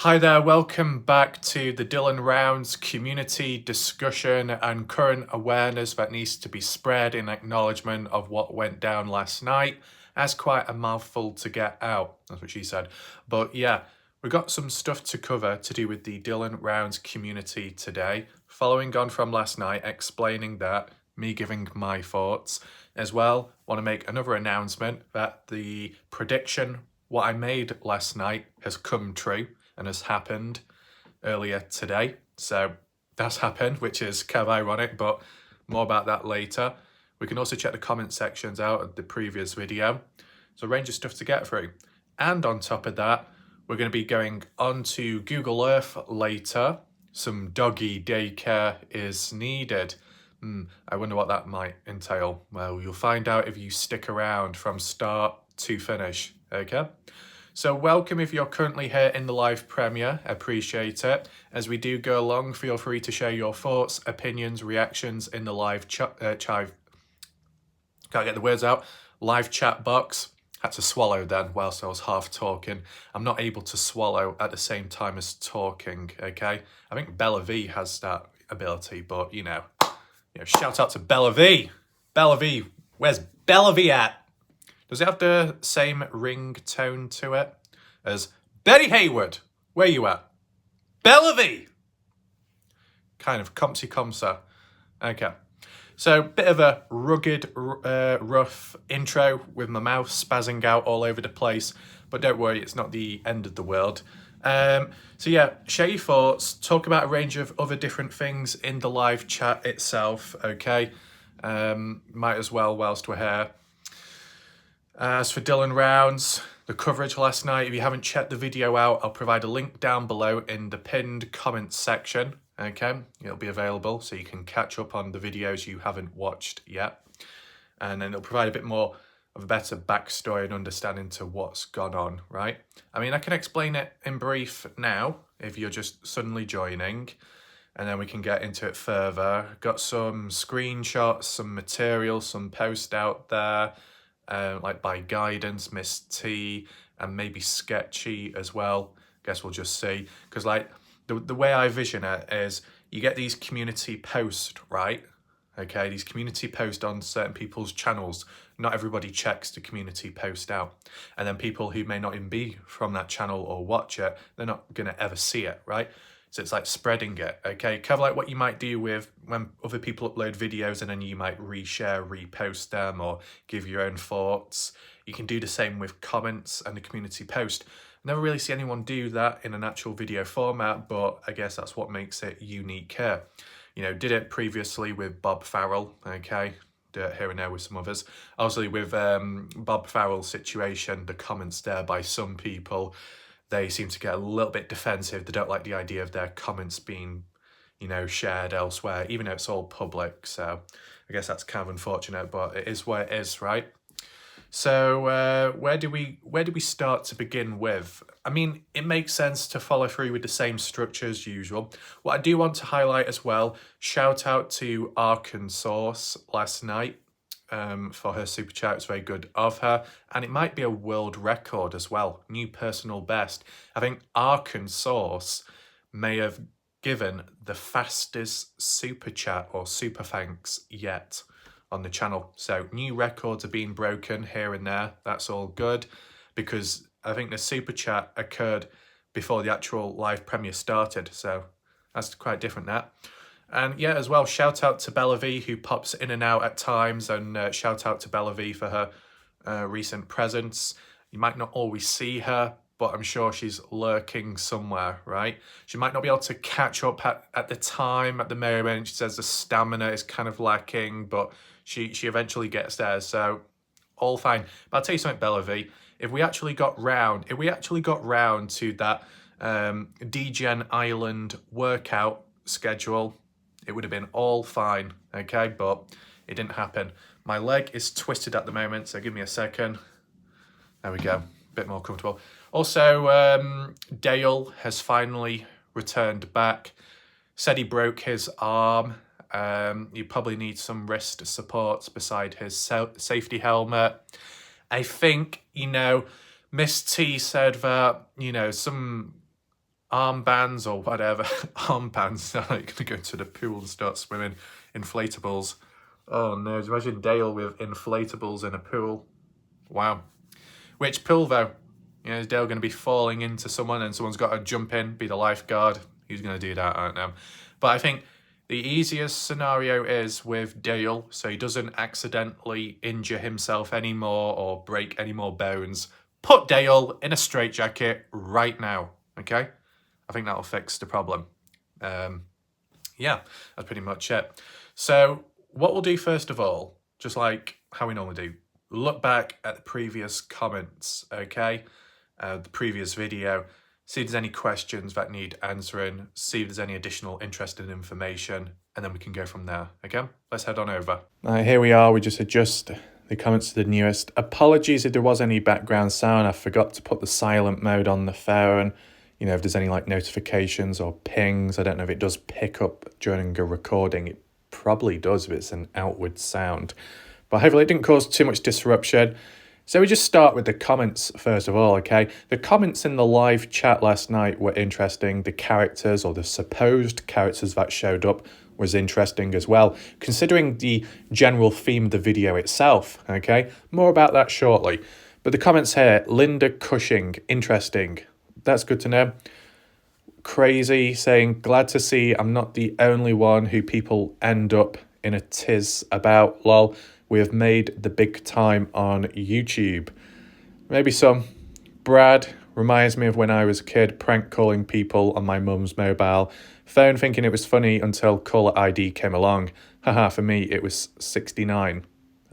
Hi there, welcome back to the Dylan Rounds community discussion and current awareness that needs to be spread in acknowledgement of what went down last night. That's quite a mouthful to get out, that's what she said. But yeah, we've got some stuff to cover to do with the Dylan Rounds community today. Following on from last night, explaining that, me giving my thoughts. As well, want to make another announcement that the prediction, what I made last night, has come true and has happened earlier today. So that's happened, which is kind of ironic, but more about that later. We can also check the comment sections out of the previous video. So a range of stuff to get through. And on top of that, we're going to be going on to Google Earth later. Some doggy daycare is needed. I wonder what that might entail. Well, you'll find out if you stick around from start to finish, okay? So welcome if you're currently here in the live premiere, appreciate it. As we do go along, feel free to share your thoughts, opinions, reactions in the live chat, can't get the words out, live chat box. Had to swallow then whilst I was half talking. I'm not able to swallow at the same time as talking, okay? I think Bella V has that ability, but you know, shout out to Bella V. Bella V, where's Bella V at? Does it have the same ring tone to it as Betty Hayward? Where you at? Bella V! Kind of compsy-comsa. Okay. So, bit of a rugged, rough intro with my mouth spazzing out all over the place. But don't worry, it's not the end of the world. So yeah, share your thoughts, talk about a range of other different things in the live chat itself, okay? Might as well whilst we're here. As for Dylan Rounds, the coverage last night, if you haven't checked the video out, I'll provide a link down below in the pinned comments section, okay? It'll be available so you can catch up on the videos you haven't watched yet. And then it'll provide a bit more of a better backstory and understanding to what's gone on, right? I mean, I can explain it in brief now, if you're just suddenly joining, and then we can get into it further. Got some screenshots, some material, some post out there, like by Guidance, Miss T, and maybe Sketchy as well. Guess we'll just see. Because like the way I vision it is you get these community posts, right? Okay, these community posts on certain people's channels. Not everybody checks the community post out. And then people who may not even be from that channel or watch it, they're not going to ever see it, right? So it's like spreading it, okay? Kind of like what you might do with when other people upload videos and then you might reshare, repost them or give your own thoughts. You can do the same with comments and the community post. Never really see anyone do that in an actual video format, but I guess that's what makes it unique here. You know, did it previously with Bob Farrell, okay? Do it here and there with some others. Obviously with Bob Farrell's situation, the comments there by some people, they seem to get a little bit defensive. They don't like the idea of their comments being, you know, shared elsewhere, even though it's all public. So I guess that's kind of unfortunate, but it is what it is, right? So where do we start to begin with? I mean, it makes sense to follow through with the same structure as usual. What I do want to highlight as well, shout out to Arkansas last night for her super chat. It's very good of her, and it might be a world record as well, new personal best. I think Arkansas may have given the fastest super chat or super thanks yet on the channel. So new records are being broken here and there. That's all good, because I think the super chat occurred before the actual live premiere started. So that's quite different, that. And yeah, as well, shout out to Bella V, who pops in and out at times, and shout out to Bella V for her recent presence. You might not always see her, but I'm sure she's lurking somewhere, right? She might not be able to catch up at the time, at the moment. She says the stamina is kind of lacking, but she eventually gets there, so all fine. But I'll tell you something, Bella V, if we actually got round to that Degen Island workout schedule, it would have been all fine, okay? But it didn't happen. My leg is twisted at the moment, so give me a second. There we go, a bit more comfortable. Also, Dale has finally returned back. Said he broke his arm. You probably need some wrist supports beside his safety helmet. I think, you know, Miss T said that, you know, some armbands or whatever. Armbands, they're like going to go into the pool and start swimming. Inflatables. Oh no, imagine Dale with inflatables in a pool. Wow. Which pool though? You know, is Dale going to be falling into someone and someone's got to jump in, be the lifeguard? Who's going to do that? I don't know. But I think the easiest scenario is with Dale, so he doesn't accidentally injure himself anymore or break any more bones. Put Dale in a straitjacket right now, okay? I think that'll fix the problem. Yeah, that's pretty much it. So what we'll do first of all, just like how we normally do, look back at the previous comments, okay? The previous video, see if there's any questions that need answering, see if there's any additional interesting information, and then we can go from there, okay? Let's head on over. Here we are, we just adjust the comments to the newest. Apologies if there was any background sound, I forgot to put the silent mode on the phone. You know, if there's any like notifications or pings, I don't know if it does pick up during a recording. It probably does if it's an outward sound. But hopefully it didn't cause too much disruption. So we just start with the comments first of all, okay? The comments in the live chat last night were interesting. The characters or the supposed characters that showed up was interesting as well, considering the general theme of the video itself, okay? More about that shortly. But the comments here, Linda Cushing, interesting. That's good to know. Crazy saying, glad to see I'm not the only one who people end up in a tiz about, lol. We have made the big time on YouTube. Maybe some. Brad reminds me of when I was a kid, prank calling people on my mum's mobile phone, thinking it was funny until caller ID came along. Haha, for me, it was 69.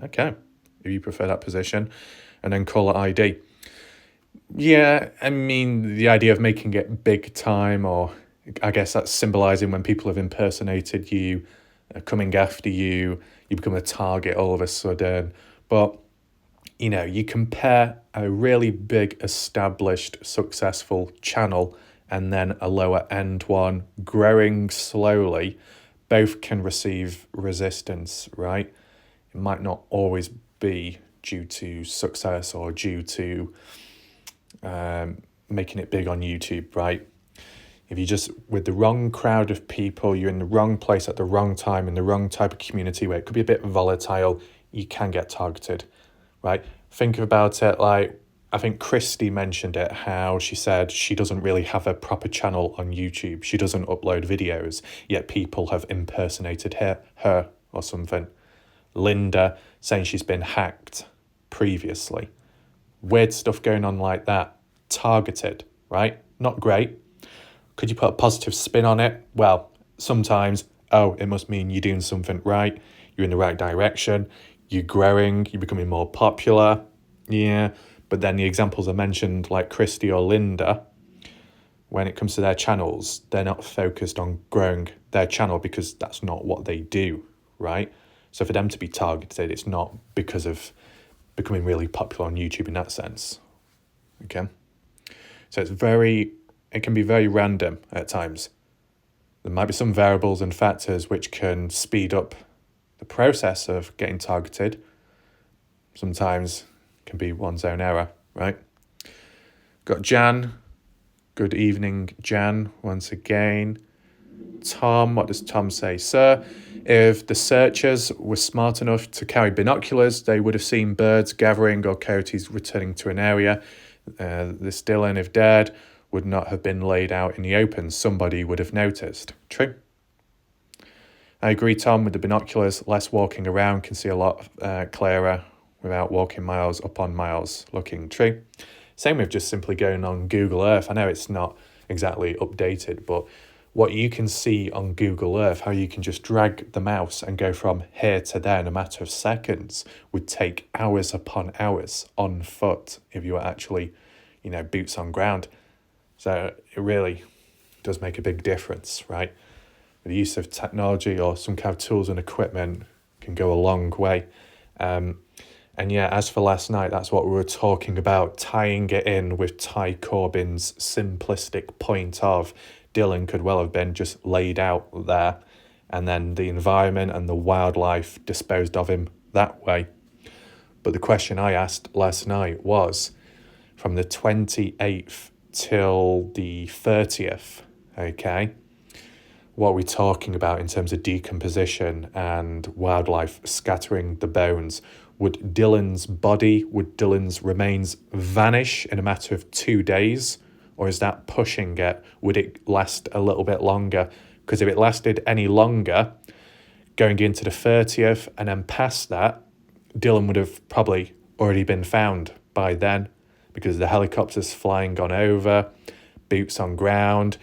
Okay, if you prefer that position. And then caller ID. Yeah, I mean, the idea of making it big time, or I guess that's symbolising when people have impersonated you, coming after you, you become a target all of a sudden. But, you know, you compare a really big, established, successful channel and then a lower end one growing slowly, both can receive resistance, right? It might not always be due to success or due to making it big on YouTube, right? If you just, with the wrong crowd of people, you're in the wrong place at the wrong time, in the wrong type of community where it could be a bit volatile, you can get targeted, right? Think about it like, I think Christy mentioned it, how she said she doesn't really have a proper channel on YouTube. She doesn't upload videos, yet people have impersonated her or something. Linda saying she's been hacked previously. Weird stuff going on like that. Targeted, right? Not great. Could you put a positive spin on it? Well, sometimes, oh, it must mean you're doing something right. You're in the right direction. You're growing. You're becoming more popular. Yeah. But then the examples I mentioned, like Christy or Linda, when it comes to their channels, they're not focused on growing their channel because that's not what they do, right? So for them to be targeted, it's not because of becoming really popular on YouTube in that sense. Okay. So it can be very random at times. There might be some variables and factors which can speed up the process of getting targeted. Sometimes it can be one's own error, right? Got Jan. Good evening, Jan, once again. Tom, what does Tom say? Sir, if the searchers were smart enough to carry binoculars, they would have seen birds gathering or coyotes returning to an area. This Dylan, if dead, would not have been laid out in the open. Somebody would have noticed. True. I agree, Tom, with the binoculars. Less walking around, can see a lot clearer without walking miles upon miles looking. True. Same with just simply going on Google Earth. I know it's not exactly updated, but what you can see on Google Earth, how you can just drag the mouse and go from here to there in a matter of seconds, would take hours upon hours on foot if you were actually, you know, boots on ground. So it really does make a big difference, right? The use of technology or some kind of tools and equipment can go a long way. And yeah, as for last night, that's what we were talking about, tying it in with Ty Corbyn's simplistic point of Dylan could well have been just laid out there and then the environment and the wildlife disposed of him that way. But the question I asked last night was, from the 28th till the 30th, okay? What are we talking about in terms of decomposition and wildlife scattering the bones? Would Dylan's remains vanish in a matter of 2 days? Or is that pushing it? Would it last a little bit longer? Because if it lasted any longer, going into the 30th and then past that, Dylan would have probably already been found by then, because the helicopter's flying on over, boots on ground.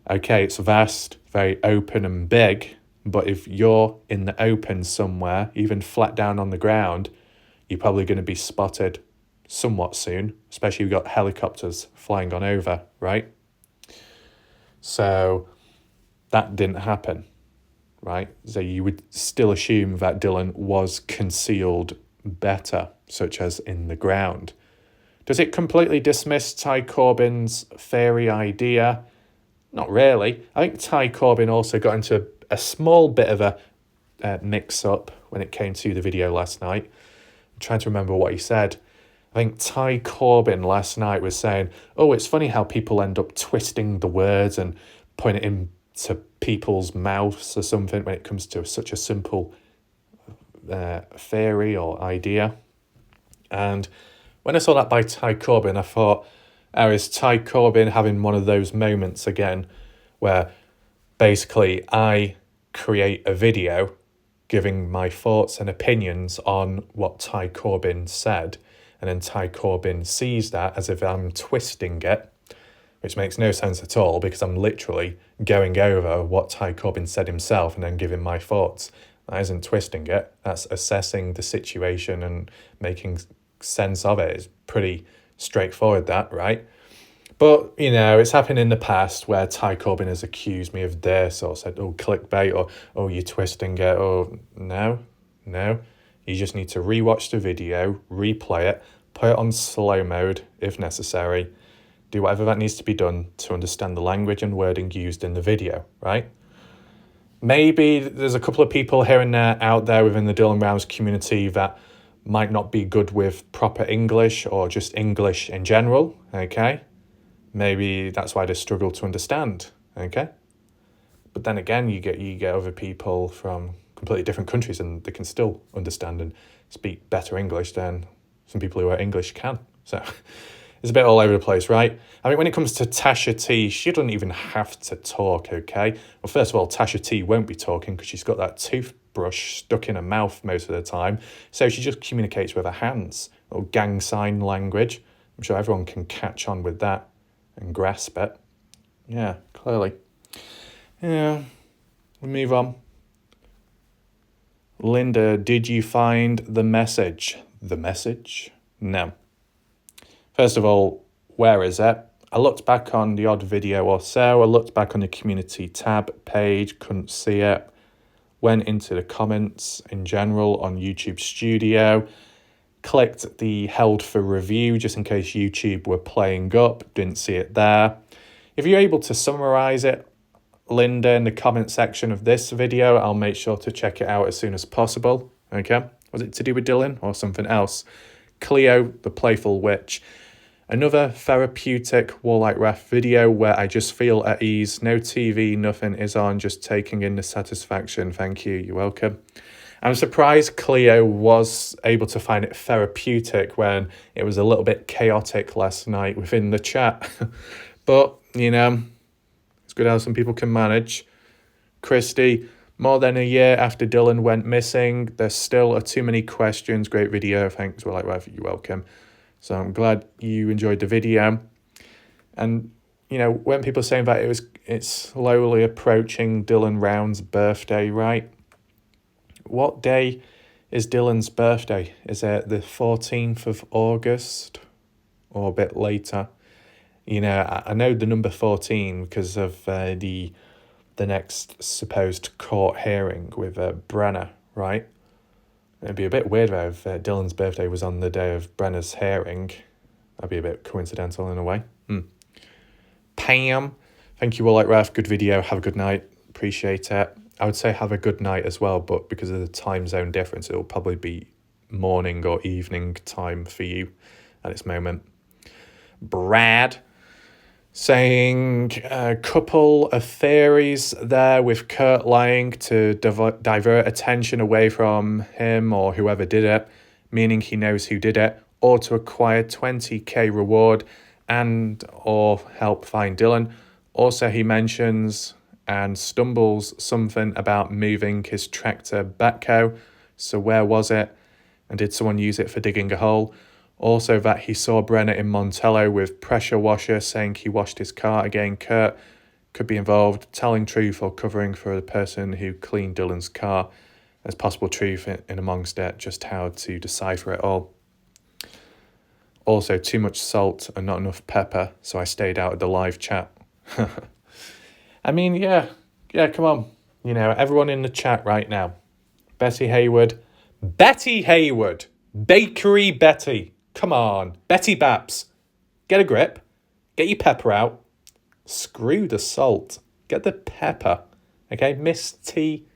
Okay, it's vast, very open and big, but if you're in the open somewhere, even flat down on the ground, you're probably going to be spotted somewhat soon, especially if you've got helicopters flying on over, right? So that didn't happen, right? So you would still assume that Dylan was concealed better, such as in the ground. Does it completely dismiss Ty Corbyn's theory idea? Not really. I think Ty Corbyn also got into a small bit of a mix-up when it came to the video last night. I'm trying to remember what he said. I think Ty Corbyn last night was saying, oh, it's funny how people end up twisting the words and putting it into people's mouths or something when it comes to such a simple theory or idea. And when I saw that by Ty Corbyn, I thought, oh, is Ty Corbyn having one of those moments again where basically I create a video giving my thoughts and opinions on what Ty Corbyn said, and then Ty Corbyn sees that as if I'm twisting it, which makes no sense at all, because I'm literally going over what Ty Corbyn said himself and then giving my thoughts. That isn't twisting it. That's assessing the situation and making sense of it. It's pretty straightforward, that, right? But, you know, it's happened in the past where Ty Corbyn has accused me of this or said, oh, clickbait, or, oh, you're twisting it. Oh, no. You just need to rewatch the video, replay it, put it on slow mode if necessary, do whatever that needs to be done to understand the language and wording used in the video, right? Maybe there's a couple of people here and there out there within the Dylan Rounds community that might not be good with proper English or just English in general, okay? Maybe that's why they struggle to understand, okay? But then again, you get other people from completely different countries and they can still understand and speak better English than some people who are English can. So it's a bit all over the place, right? I mean, when it comes to Tasha T, she doesn't even have to talk, okay? Well, first of all, Tasha T won't be talking because she's got that toothbrush stuck in her mouth most of the time. So she just communicates with her hands, or gang sign language. I'm sure everyone can catch on with that and grasp it. Yeah, clearly. Yeah, we'll move on. Linda, did you find the message? The message? No. First of all, where is it? I looked back on the odd video or so. I looked back on the community tab page, couldn't see it. Went into the comments in general on YouTube Studio. Clicked the held for review just in case YouTube were playing up. Didn't see it there. If you're able to summarize it, Linda, in the comment section of this video, I'll make sure to check it out as soon as possible. Okay? Was it to do with Dylan or something else? Cleo, the Playful Witch. Another therapeutic Warlight Ref video where I just feel at ease. No TV, nothing is on, just taking in the satisfaction. Thank you, you're welcome. I'm surprised Cleo was able to find it therapeutic when it was a little bit chaotic last night within the chat. But, you know, it's good how some people can manage. Christy, more than a year after Dylan went missing, there still are too many questions. Great video. Thanks, Warlight Ref, you're welcome. So I'm glad you enjoyed the video. And, you know, when people are saying that it's slowly approaching Dylan Round's birthday, right? What day is Dylan's birthday? Is it the 14th of August or a bit later? You know, I know the number 14 because of the next supposed court hearing with Brenner, right? It'd be a bit weird though if Dylan's birthday was on the day of Brenner's hearing. That'd be a bit coincidental in a way. Pam, thank you all, like Raf. Good video. Have a good night. Appreciate it. I would say have a good night as well, but because of the time zone difference, it'll probably be morning or evening time for you at this moment. Brad, saying a couple of theories there with Kurt lying to divert attention away from him or whoever did it, meaning he knows who did it, or to acquire 20k reward and or help find Dylan. Also, he mentions and stumbles something about moving his tractor backhoe. So where was it? And did someone use it for digging a hole? Also that he saw Brenner in Montello with pressure washer, saying he washed his car. Again, Kurt could be involved, telling truth or covering for the person who cleaned Dylan's car. There's possible truth in amongst it, just how to decipher it all. Also, too much salt and not enough pepper, so I stayed out of the live chat. I mean, yeah, come on. You know, everyone in the chat right now. Betty Hayward, Bakery Betty. Come on, Betty Baps. Get a grip. Get your pepper out. Screw the salt. Get the pepper. Okay, Miss T.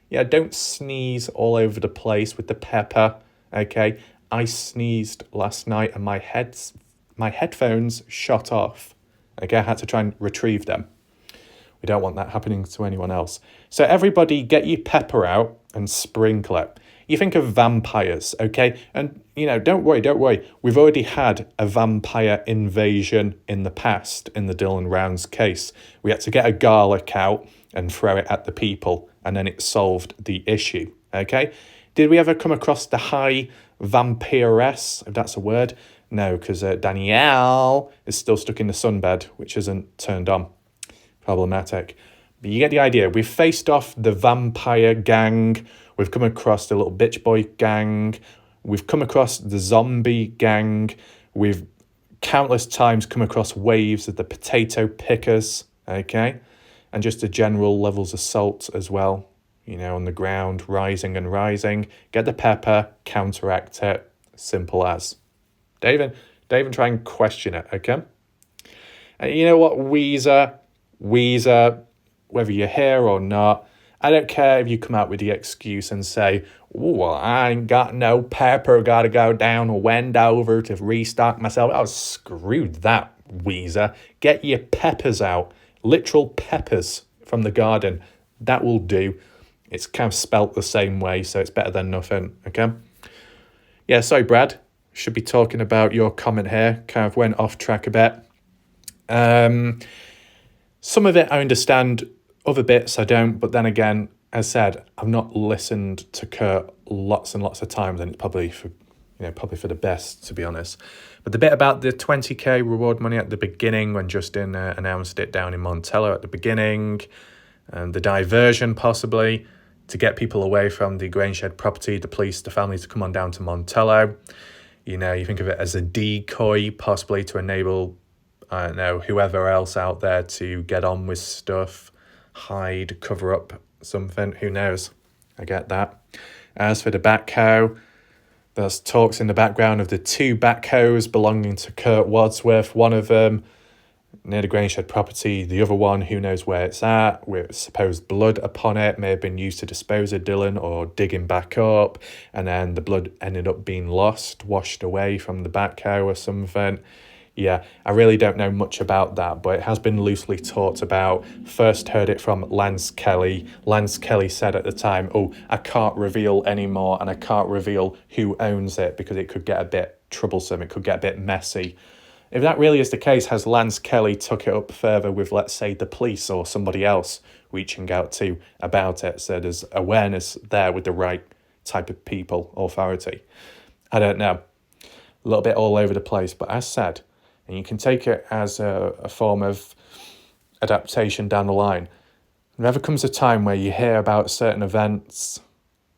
Yeah, don't sneeze all over the place with the pepper. Okay, I sneezed last night and my headphones shot off. Okay, I had to try and retrieve them. We don't want that happening to anyone else. So everybody get your pepper out and sprinkle it. You think of vampires, okay? And, you know, don't worry. We've already had a vampire invasion in the past in the Dylan Rounds case. We had to get a garlic out and throw it at the people, and then it solved the issue, okay? Did we ever come across the high vampiress, if that's a word? No, because Danielle is still stuck in the sunbed, which isn't turned on. Problematic. But you get the idea. We've faced off the vampire gang. We've come across the little bitch boy gang. We've come across the zombie gang. We've countless times come across waves of the potato pickers, okay? And just the general levels of salt as well, you know, on the ground, rising and rising. Get the pepper, counteract it. Simple as. Don't even try and question it, okay? And you know what, Weezer, whether you're here or not, I don't care if you come out with the excuse and say, well, I ain't got no pepper, gotta go down to Wendover to restock myself. Oh, screw that, Weezer. Get your peppers out. Literal peppers from the garden. That will do. It's kind of spelt the same way, so it's better than nothing, okay? Yeah, sorry, Brad. Should be talking about your comment here. Kind of went off track a bit. Some of it I understand, other bits I don't, but then again, as said, I've not listened to Kurt lots and lots of times, and it's probably for the best, to be honest. But the bit about the 20k reward money at the beginning, when Justin announced it down in Montello at the beginning, and the diversion possibly to get people away from the Grainshed property, the police, the family to come on down to Montello. You know, you think of it as a decoy, possibly to enable, I don't know, whoever else out there to get on with stuff, hide, cover up something, who knows? I get that. As for the backhoe, there's talks in the background of the two backhoes belonging to Kurt Wadsworth, one of them near the Grainshed property, the other one, who knows where it's at, with supposed blood upon it, may have been used to dispose of Dylan or dig him back up, and then the blood ended up being lost, washed away from the backhoe or something. Yeah, I really don't know much about that, but it has been loosely talked about. First heard it from Lance Kelly. Lance Kelly said at the time, oh, I can't reveal anymore, and I can't reveal who owns it because it could get a bit troublesome, it could get a bit messy. If that really is the case, has Lance Kelly took it up further with, let's say, the police or somebody else reaching out to about it? So there's awareness there with the right type of people, authority. I don't know. A little bit all over the place, but as said, and you can take it as a form of adaptation down the line. There never comes a time where you hear about certain events,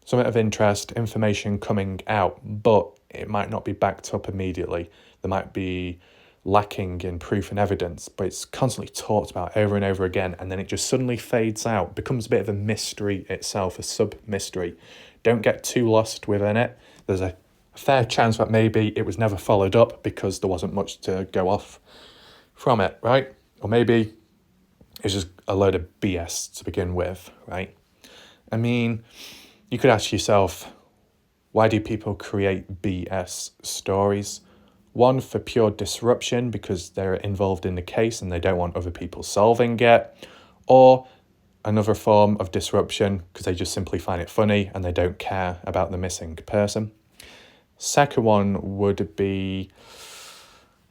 something of interest, information coming out, but it might not be backed up immediately. There might be lacking in proof and evidence, but it's constantly talked about over and over again, and then it just suddenly fades out, becomes a bit of a mystery itself, a sub-mystery. Don't get too lost within it. There's a fair chance that maybe it was never followed up because there wasn't much to go off from it, right? Or maybe it's just a load of BS to begin with, right? I mean, you could ask yourself, why do people create BS stories? One for pure disruption because they're involved in the case and they don't want other people solving it, or another form of disruption because they just simply find it funny and they don't care about the missing person. Second one would be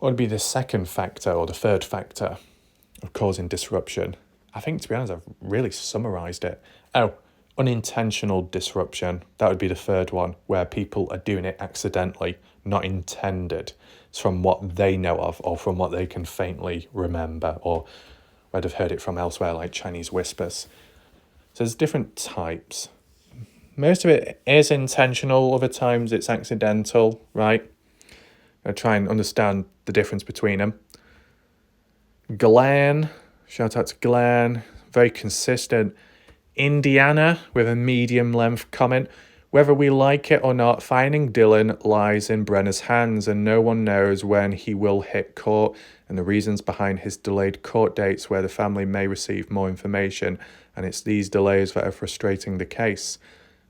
the second factor or the third factor of causing disruption. I think, to be honest, I've really summarised it. Oh, unintentional disruption. That would be the third one, where people are doing it accidentally, not intended. It's from what they know of or from what they can faintly remember or where they've heard it from elsewhere, like Chinese whispers. So there's different types. Most of it is intentional, other times it's accidental, right? I try and understand the difference between them. Glenn, shout out to Glenn, very consistent. Indiana with a medium length comment. Whether we like it or not, finding Dylan lies in Brenner's hands and no one knows when he will hit court and the reasons behind his delayed court dates where the family may receive more information, and it's these delays that are frustrating the case.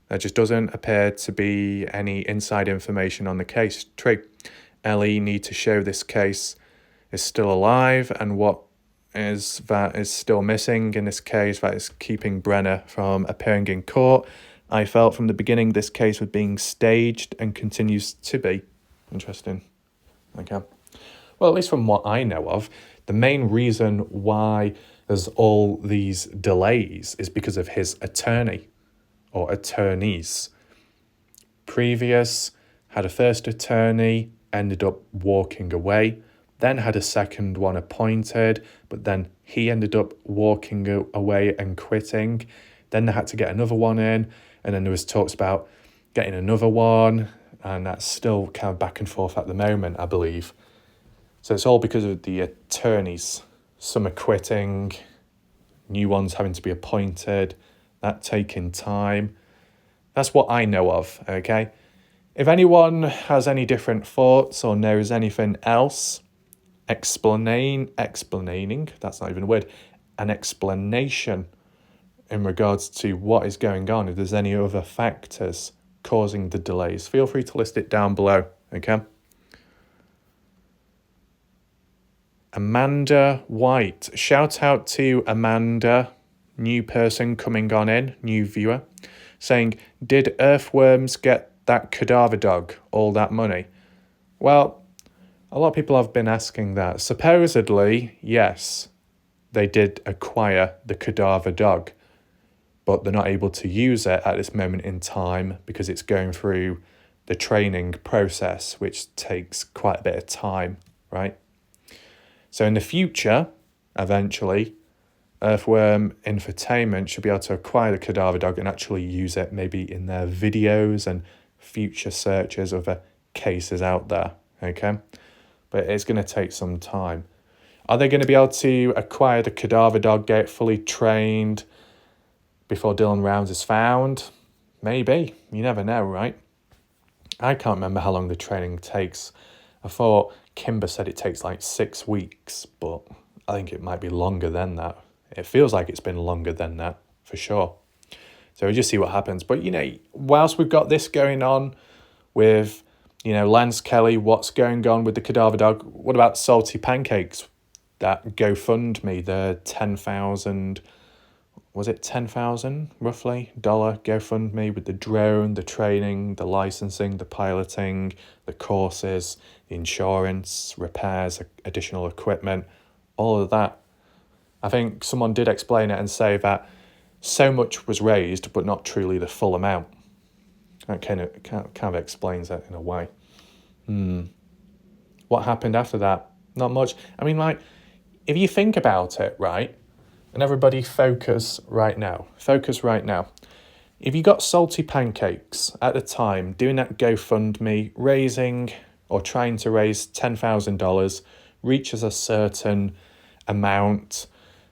There just doesn't appear to be any inside information on the case. True. Ellie need to show this case is still alive and what is still missing in this case that is keeping Brenner from appearing in court. I felt from the beginning this case was being staged and continues to be. Interesting. Okay. Well, at least from what I know of, the main reason why there's all these delays is because of his attorney or attorneys. Previous had a first attorney, ended up walking away, then had a second one appointed, but then he ended up walking away and quitting. Then they had to get another one in, and then there was talks about getting another one, and that's still kind of back and forth at the moment, I believe. So it's all because of the attorneys. Some are quitting, new ones having to be appointed, that taking time. That's what I know of, okay? If anyone has any different thoughts or knows anything else, explaining, that's not even a word, an explanation in regards to what is going on, if there's any other factors causing the delays, feel free to list it down below, okay? Amanda White, shout out to Amanda, new person coming on in, new viewer, saying, did earthworms get that cadaver dog all that money? Well, a lot of people have been asking that. Supposedly, yes, they did acquire the cadaver dog, but they're not able to use it at this moment in time because it's going through the training process, which takes quite a bit of time, right? So in the future, eventually, Earthworm Infotainment should be able to acquire the cadaver dog and actually use it maybe in their videos and future searches of cases out there, okay? But it's going to take some time. Are they going to be able to acquire the cadaver dog, get it fully trained before Dylan Rounds is found? Maybe. You never know, right? I can't remember how long the training takes. I thought Kimber said it takes like 6 weeks, but I think it might be longer than that. It feels like it's been longer than that, for sure. So we'll just see what happens. But, whilst we've got this going on with, Lance Kelly, what's going on with the cadaver dog, what about Salty Pancakes? That GoFundMe, the 10,000, was it 10,000 roughly dollar GoFundMe with the drone, the training, the licensing, the piloting, the courses, the insurance, repairs, additional equipment, all of that. I think someone did explain it and say that so much was raised, but not truly the full amount. That kind of explains it in a way. What happened after that? Not much. I mean, if you think about it, right, and everybody focus right now. If you got Salty Pancakes at the time doing that GoFundMe, raising or trying to raise $10,000, reaches a certain amount,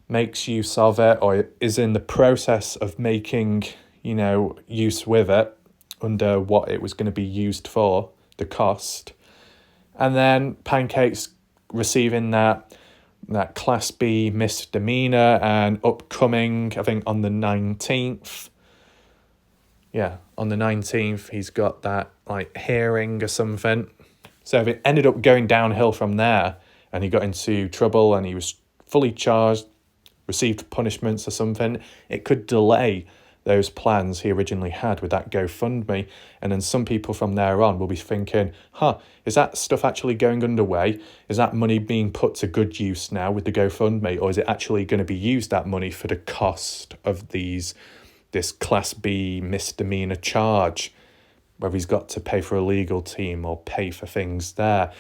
makes use of it, or is in the process of making, use with it under what it was going to be used for, the cost. And then Pancakes receiving that Class B misdemeanor and upcoming, I think on the 19th. Yeah, on the 19th, he's got that hearing or something. So if it ended up going downhill from there and he got into trouble and he was fully charged, received punishments or something, it could delay those plans he originally had with that GoFundMe. And then some people from there on will be thinking, is that stuff actually going underway? Is that money being put to good use now with the GoFundMe? Or is it actually going to be used, that money, for the cost of this Class B misdemeanor charge, whether he's got to pay for a legal team or pay for things there?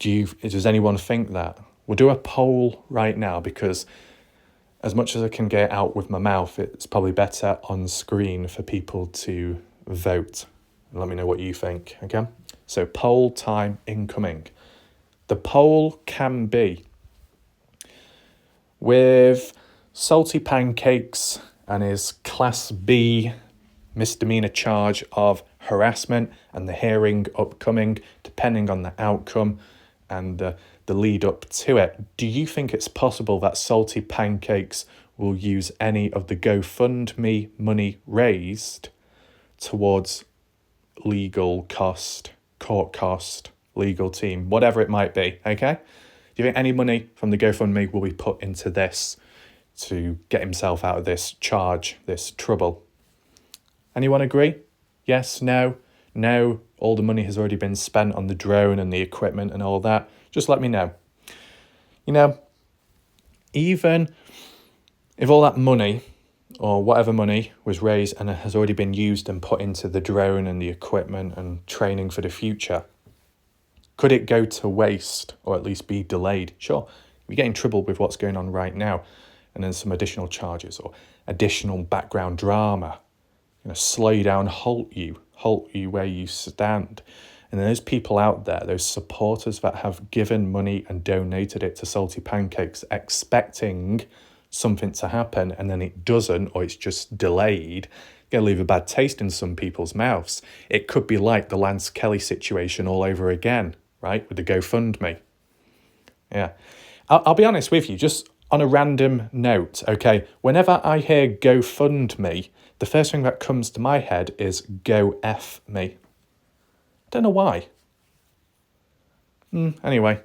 Does anyone think that? We'll do a poll right now, because as much as I can get out with my mouth, it's probably better on screen for people to vote. And let me know what you think, okay? So poll time incoming. The poll can be: with Salty Pancakes and his Class B misdemeanor charge of harassment and the hearing upcoming, depending on the outcome and the lead up to it, do you think it's possible that Salty Pancakes will use any of the GoFundMe money raised towards legal cost, court cost, legal team, whatever it might be, okay? Do you think any money from the GoFundMe will be put into this to get himself out of this charge, this trouble? Anyone agree? Yes, no? No, all the money has already been spent on the drone and the equipment and all that. Just let me know. Even if all that money, or whatever money, was raised and has already been used and put into the drone and the equipment and training for the future, could it go to waste, or at least be delayed? Sure, we get in trouble with what's going on right now, and then some additional charges or additional background drama, slow you down, halt you where you stand. And those people out there, those supporters that have given money and donated it to Salty Pancakes, expecting something to happen, and then it doesn't, or it's just delayed, going to leave a bad taste in some people's mouths. It could be like the Lance Kelly situation all over again, right, with the GoFundMe. Yeah. I'll be honest with you, just on a random note, okay, whenever I hear GoFundMe, the first thing that comes to my head is go F me. Don't know why. Anyway,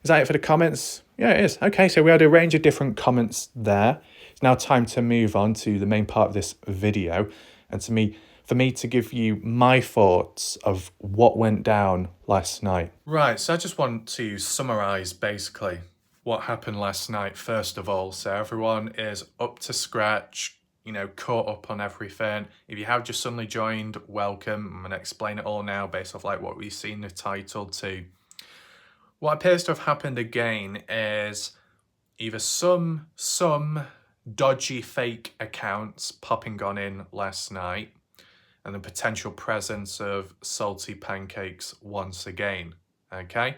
is that it for the comments? Yeah, it is. Okay, so we had a range of different comments there. It's now time to move on to the main part of this video, and for me to give you my thoughts of what went down last night. Right, so I just want to summarise basically what happened last night first of all, so everyone is up to scratch, caught up on everything. If you have just suddenly joined, welcome. I'm going to explain it all now based off what we've seen the title to. What appears to have happened again is either some dodgy fake accounts popping on in last night, and the potential presence of Salty Pancakes once again, okay?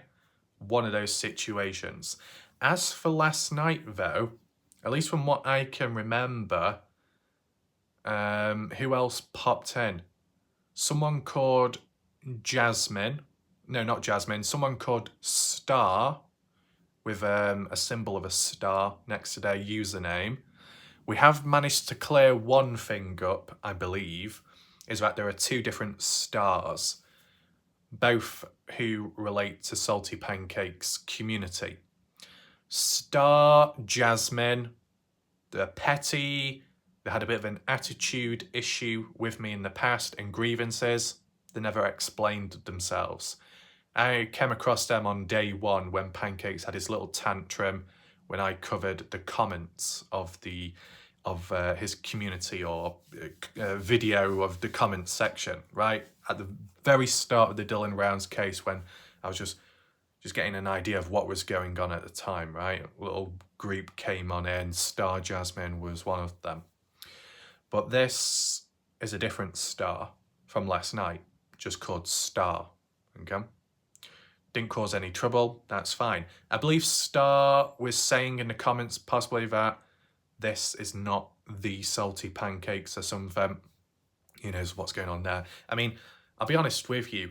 One of those situations. As for last night though, at least from what I can remember, who else popped in? Someone called Jasmine. No, not Jasmine. Someone called Star, with a symbol of a star next to their username. We have managed to clear one thing up, I believe, is that there are two different stars, both who relate to Salty Pancakes community. Star Jasmine, they're petty. They had a bit of an attitude issue with me in the past and grievances. They never explained themselves. I came across them on day one when Pancakes had his little tantrum when I covered the comments of his community, or video of the comments section, right? At the very start of the Dylan Rounds case, when I was just getting an idea of what was going on at the time, right? A little group came on in, Star Jasmine was one of them. But this is a different Star from last night, just called Star, okay? Didn't cause any trouble, that's fine. I believe Star was saying in the comments possibly that this is not the Salty Pancakes or something. Who knows what's going on there. I mean, I'll be honest with you,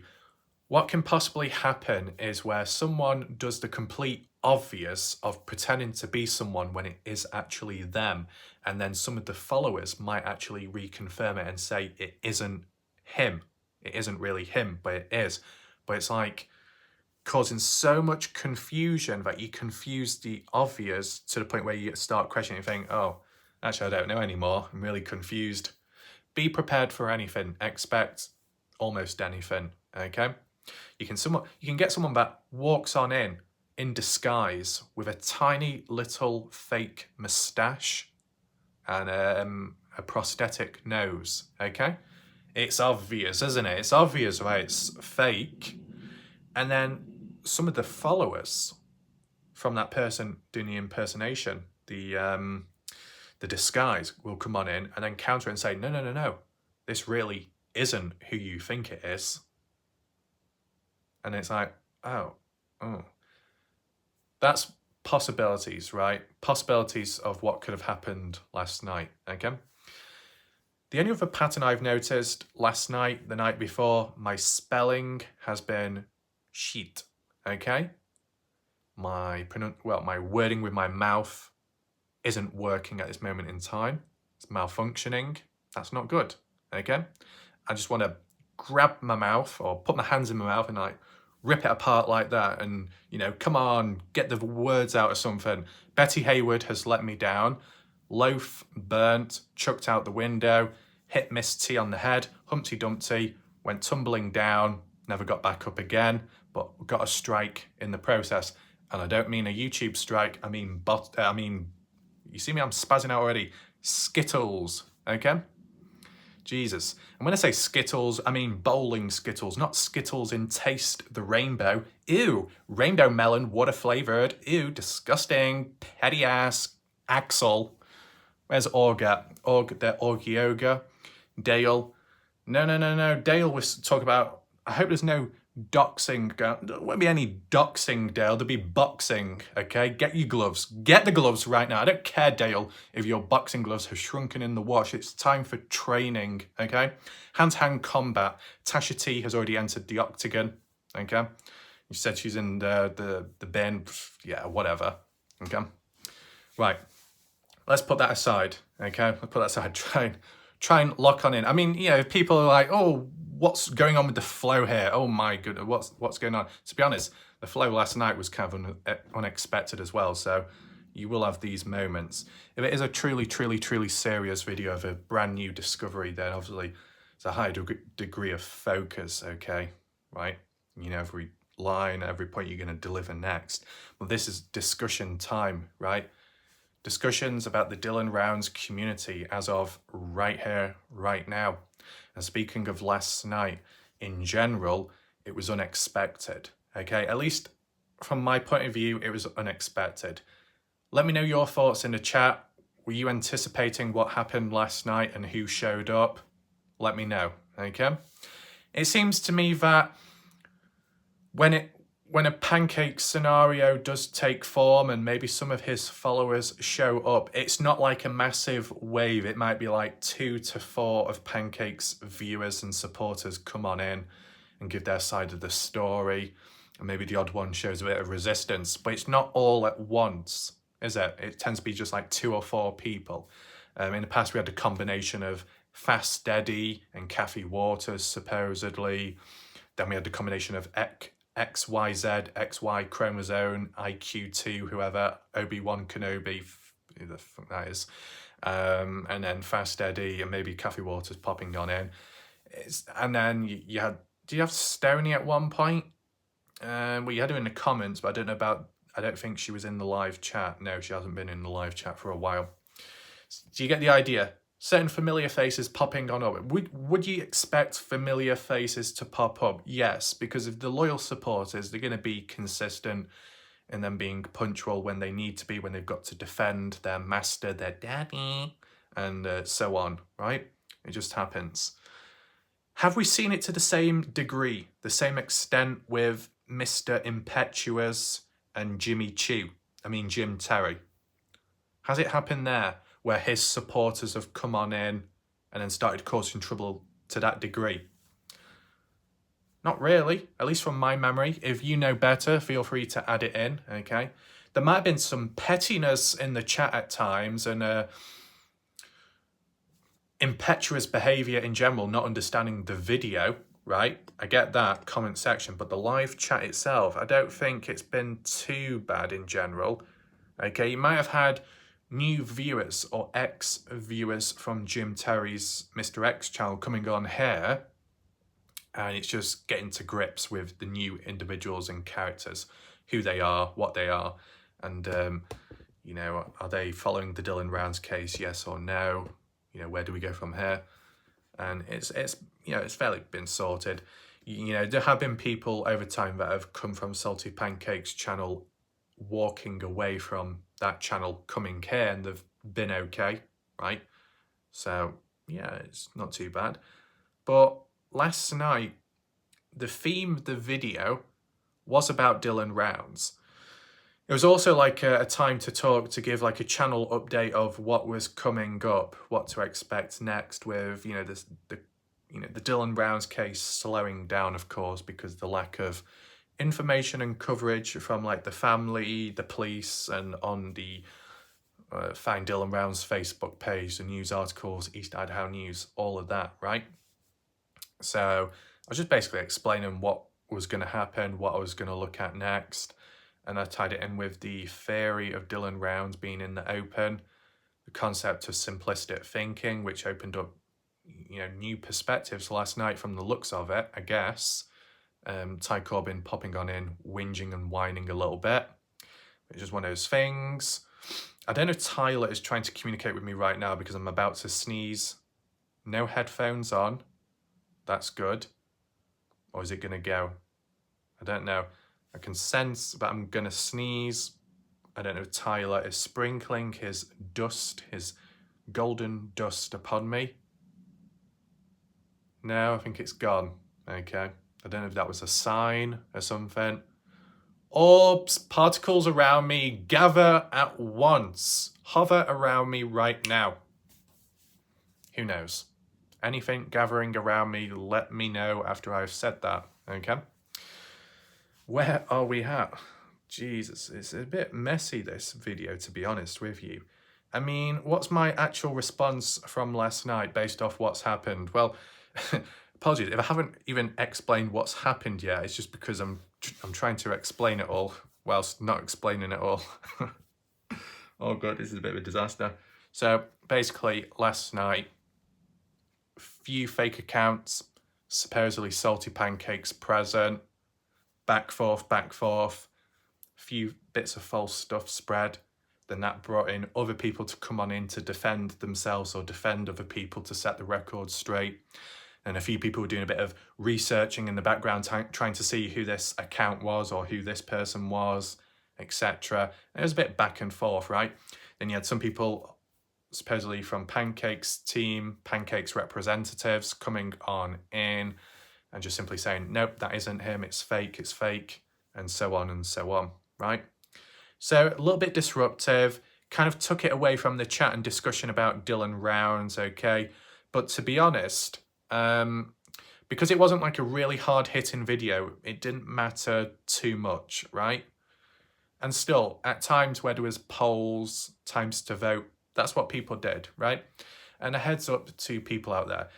what can possibly happen is where someone does the complete obvious of pretending to be someone when it is actually them, and then some of the followers might actually reconfirm it and say it isn't him. It isn't really him, but it is. But it's like, causing so much confusion that you confuse the obvious to the point where you start questioning and think, oh, actually, I don't know anymore. I'm really confused. Be prepared for anything. Expect almost anything, okay? You can get someone that walks on in disguise with a tiny little fake moustache and a prosthetic nose, okay? It's obvious, isn't it? It's obvious, right? It's fake. And then some of the followers from that person doing the impersonation, the disguise, will come on in and then counter and say, no, this really isn't who you think it is. And it's like, oh. That's possibilities, right? Possibilities of what could have happened last night, okay? The only other pattern I've noticed last night, the night before, my spelling has been sheet, okay? My wording with my mouth isn't working at this moment in time. It's malfunctioning. That's not good, okay? I just want to grab my mouth or put my hands in my mouth and like rip it apart like that and, you know, come on, get the words out of something. Betty Hayward has let me down. Loaf burnt, chucked out the window, hit Miss T on the head, Humpty Dumpty, went tumbling down, never got back up again, but got a strike in the process. And I don't mean a YouTube strike, I mean, you see me, I'm spazzing out already. Skittles, okay? Jesus. And when I say Skittles, I mean bowling Skittles, not Skittles in Taste the Rainbow. Ew, rainbow melon, water flavoured. Ew, disgusting, petty ass, Axel. Where's Orga? Orgioga? Dale? No. Dale was talking about, I hope there's no doxing. There won't be any doxing, Dale. There'll be boxing, okay? Get your gloves. Get the gloves right now. I don't care, Dale, if your boxing gloves have shrunken in the wash. It's time for training, okay? Hand-to-hand combat. Tasha T has already entered the octagon, okay? You said she's in the bin. Yeah, whatever, okay? Right. Let's put that aside, okay? Let's put that aside. Try and lock on in. I mean, you know, people are like, oh, what's going on with the flow here? Oh my goodness, what's going on? To be honest, the flow last night was kind of unexpected as well. So you will have these moments. If it is a truly serious video of a brand new discovery, then obviously it's a high degree of focus, okay? Right? You know, every line, every point you're going to deliver next. But this is discussion time, right? Discussions about the Dylan Rounds community as of right here, right now. And speaking of last night, in general, it was unexpected, okay? At least from my point of view, it was unexpected. Let me know your thoughts in the chat. Were you anticipating what happened last night and who showed up? Let me know, okay? It seems to me that when a pancake scenario does take form and maybe some of his followers show up, it's not like a massive wave. It might be like 2 to 4 of Pancake's viewers and supporters come on in and give their side of the story. And maybe the odd one shows a bit of resistance, but it's not all at once, is it? It tends to be just like 2 or 4 people. In the past, we had a combination of Fast Steady and Kathy Waters, supposedly. Then we had the combination of XYZ, XY Chromosome, IQ2, whoever, Obi-Wan Kenobi, who the fuck that is, and then Fast Eddie and maybe Kathy Waters popping on in. And then you had, did you have Stoney at one point? Well, you had her in the comments, but I don't think she was in the live chat. No, she hasn't been in the live chat for a while. Do you get the idea? Certain familiar faces popping on up. Would you expect familiar faces to pop up? Yes, because if the loyal supporters, they're going to be consistent in them being punctual when they need to be, when they've got to defend their master, their daddy, and so on, right? It just happens. Have we seen it to the same degree, the same extent with Mr. Impetuous and Jim Terry? Has it happened there, where his supporters have come on in and then started causing trouble to that degree? Not really, at least from my memory. If you know better, feel free to add it in, okay? There might have been some pettiness in the chat at times and impetuous behaviour in general, not understanding the video, right? I get that, comment section, but the live chat itself, I don't think it's been too bad in general. Okay, you might have had new viewers or ex-viewers from Jim Terry's Mr. X channel coming on here, and it's just getting to grips with the new individuals and characters, who they are, what they are, and you know, are they following the Dylan Rounds case, yes or no? You know, where do we go from here? And it's you know, it's fairly been sorted. You know, there have been people over time that have come from Salty Pancakes channel walking away from that channel coming here, and they've been okay, right? So yeah, it's not too bad. But last night, the theme of the video was about Dylan Rounds. It was also like a time to talk, to give like a channel update of what was coming up, what to expect next with, you know, the Dylan Rounds case slowing down, of course, because the lack of information and coverage from like the family, the police, and on the Find Dylan Rounds Facebook page, the news articles, East Idaho News, all of that, right? So I was just basically explaining what was going to happen, what I was going to look at next, and I tied it in with the theory of Dylan Rounds being in the open, the concept of simplistic thinking, which opened up, you know, new perspectives last night from the looks of it, I guess. Corbyn popping on in, whinging and whining a little bit, which is one of those things. I don't know if Tyler is trying to communicate with me right now because I'm about to sneeze. No headphones on. That's good. Or is it going to go? I don't know. I can sense that I'm going to sneeze. I don't know if Tyler is sprinkling his dust, his golden dust upon me. No, I think it's gone. Okay. I don't know if that was a sign or something. Orbs, particles around me, gather at once. Hover around me right now. Who knows? Anything gathering around me, let me know after I've said that, okay? Where are we at? Jesus, it's a bit messy, this video, to be honest with you. I mean, what's my actual response from last night based off what's happened? Well, apologies, if I haven't even explained what's happened yet, it's just because I'm trying to explain it all whilst not explaining it all. Oh God, this is a bit of a disaster. So basically, last night, few fake accounts, supposedly Salty Pancakes present, back forth, few bits of false stuff spread. Then that brought in other people to come on in to defend themselves or defend other people to set the record straight. And a few people were doing a bit of researching in the background, trying to see who this account was or who this person was, etc. It was a bit back and forth, right? Then you had some people supposedly from Pancakes team, Pancakes representatives coming on in and just simply saying, nope, that isn't him, it's fake, and so on, right? So a little bit disruptive, kind of took it away from the chat and discussion about Dylan Rounds, okay? But to be honest, because it wasn't like a really hard-hitting video, it didn't matter too much, right? And still, at times where there was polls, times to vote, that's what people did, right? And a heads up to people out there.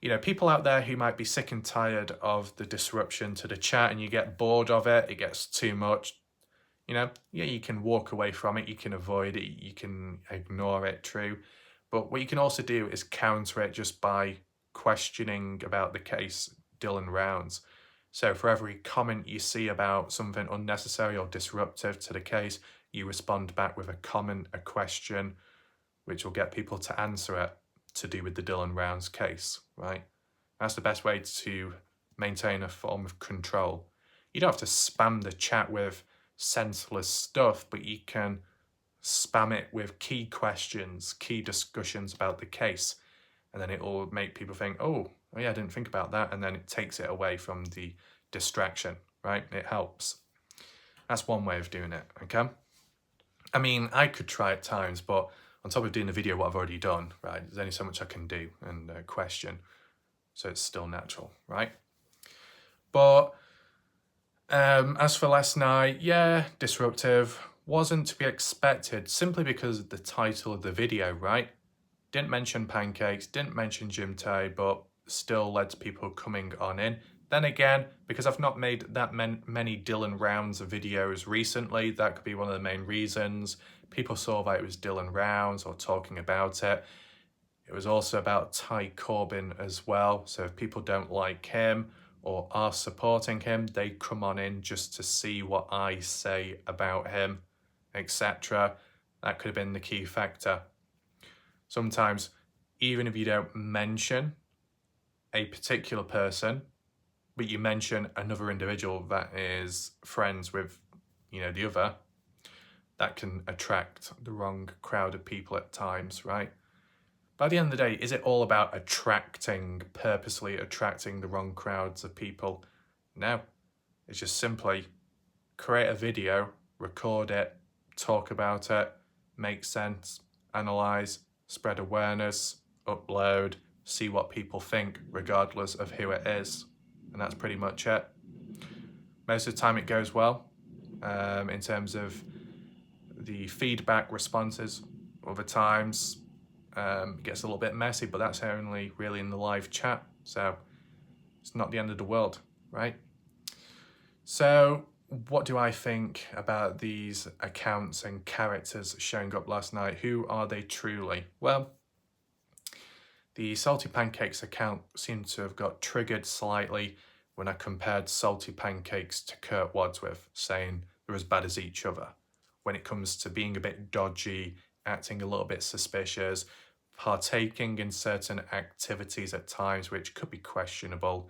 You know, people out there who might be sick and tired of the disruption to the chat and you get bored of it, it gets too much. You know, yeah, you can walk away from it, you can avoid it, you can ignore it, true. But what you can also do is counter it just by questioning about the case Dylan Rounds. So for every comment you see about something unnecessary or disruptive to the case, you respond back with a comment, a question, which will get people to answer it to do with the Dylan Rounds case, right? That's the best way to maintain a form of control. You don't have to spam the chat with senseless stuff, but you can spam it with key questions, key discussions about the case, and then it will make people think, oh yeah, I didn't think about that, and then it takes it away from the distraction, right? It helps. That's one way of doing it, okay? I mean, I could try at times, but on top of doing the video what I've already done, right, there's only so much I can do and question, so it's still natural, right? But as for last night, yeah, disruptive, wasn't to be expected simply because of the title of the video, right? Didn't mention Pancakes, didn't mention Jim Tay, but still led to people coming on in. Then again, because I've not made that many Dylan Rounds videos recently, that could be one of the main reasons. People saw that it was Dylan Rounds or talking about it. It was also about Corbyn as well. So if people don't like him or are supporting him, they come on in just to see what I say about him, etc. That could have been the key factor. Sometimes, even if you don't mention a particular person, but you mention another individual that is friends with, the other, that can attract the wrong crowd of people at times, right? By the end of the day, is it all about purposely attracting the wrong crowds of people? No. It's just simply create a video, record it, talk about it, make sense, analyse, spread awareness, upload, see what people think, regardless of who it is. And that's pretty much it. Most of the time it goes well in terms of the feedback responses. Other times it gets a little bit messy, but that's only really in the live chat. So it's not the end of the world, right? So what do I think about these accounts and characters showing up last night? Who are they truly? Well, the Salty Pancakes account seemed to have got triggered slightly when I compared Salty Pancakes to Kurt Wadsworth, saying they're as bad as each other when it comes to being a bit dodgy, acting a little bit suspicious, partaking in certain activities at times which could be questionable,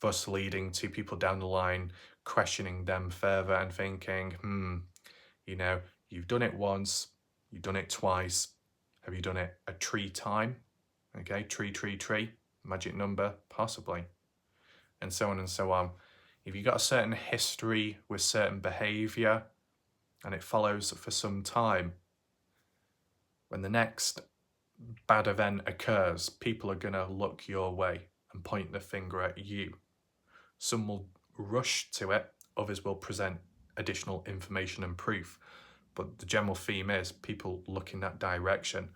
thus leading to people down the line questioning them further and thinking, you've done it once, you've done it twice, have you done it a time? Okay, tree, magic number, possibly, and so on and so on. If you've got a certain history with certain behaviour and it follows for some time, when the next bad event occurs, people are going to look your way and point the finger at you. Some will rush to it, others will present additional information and proof. But the general theme is people look in that direction,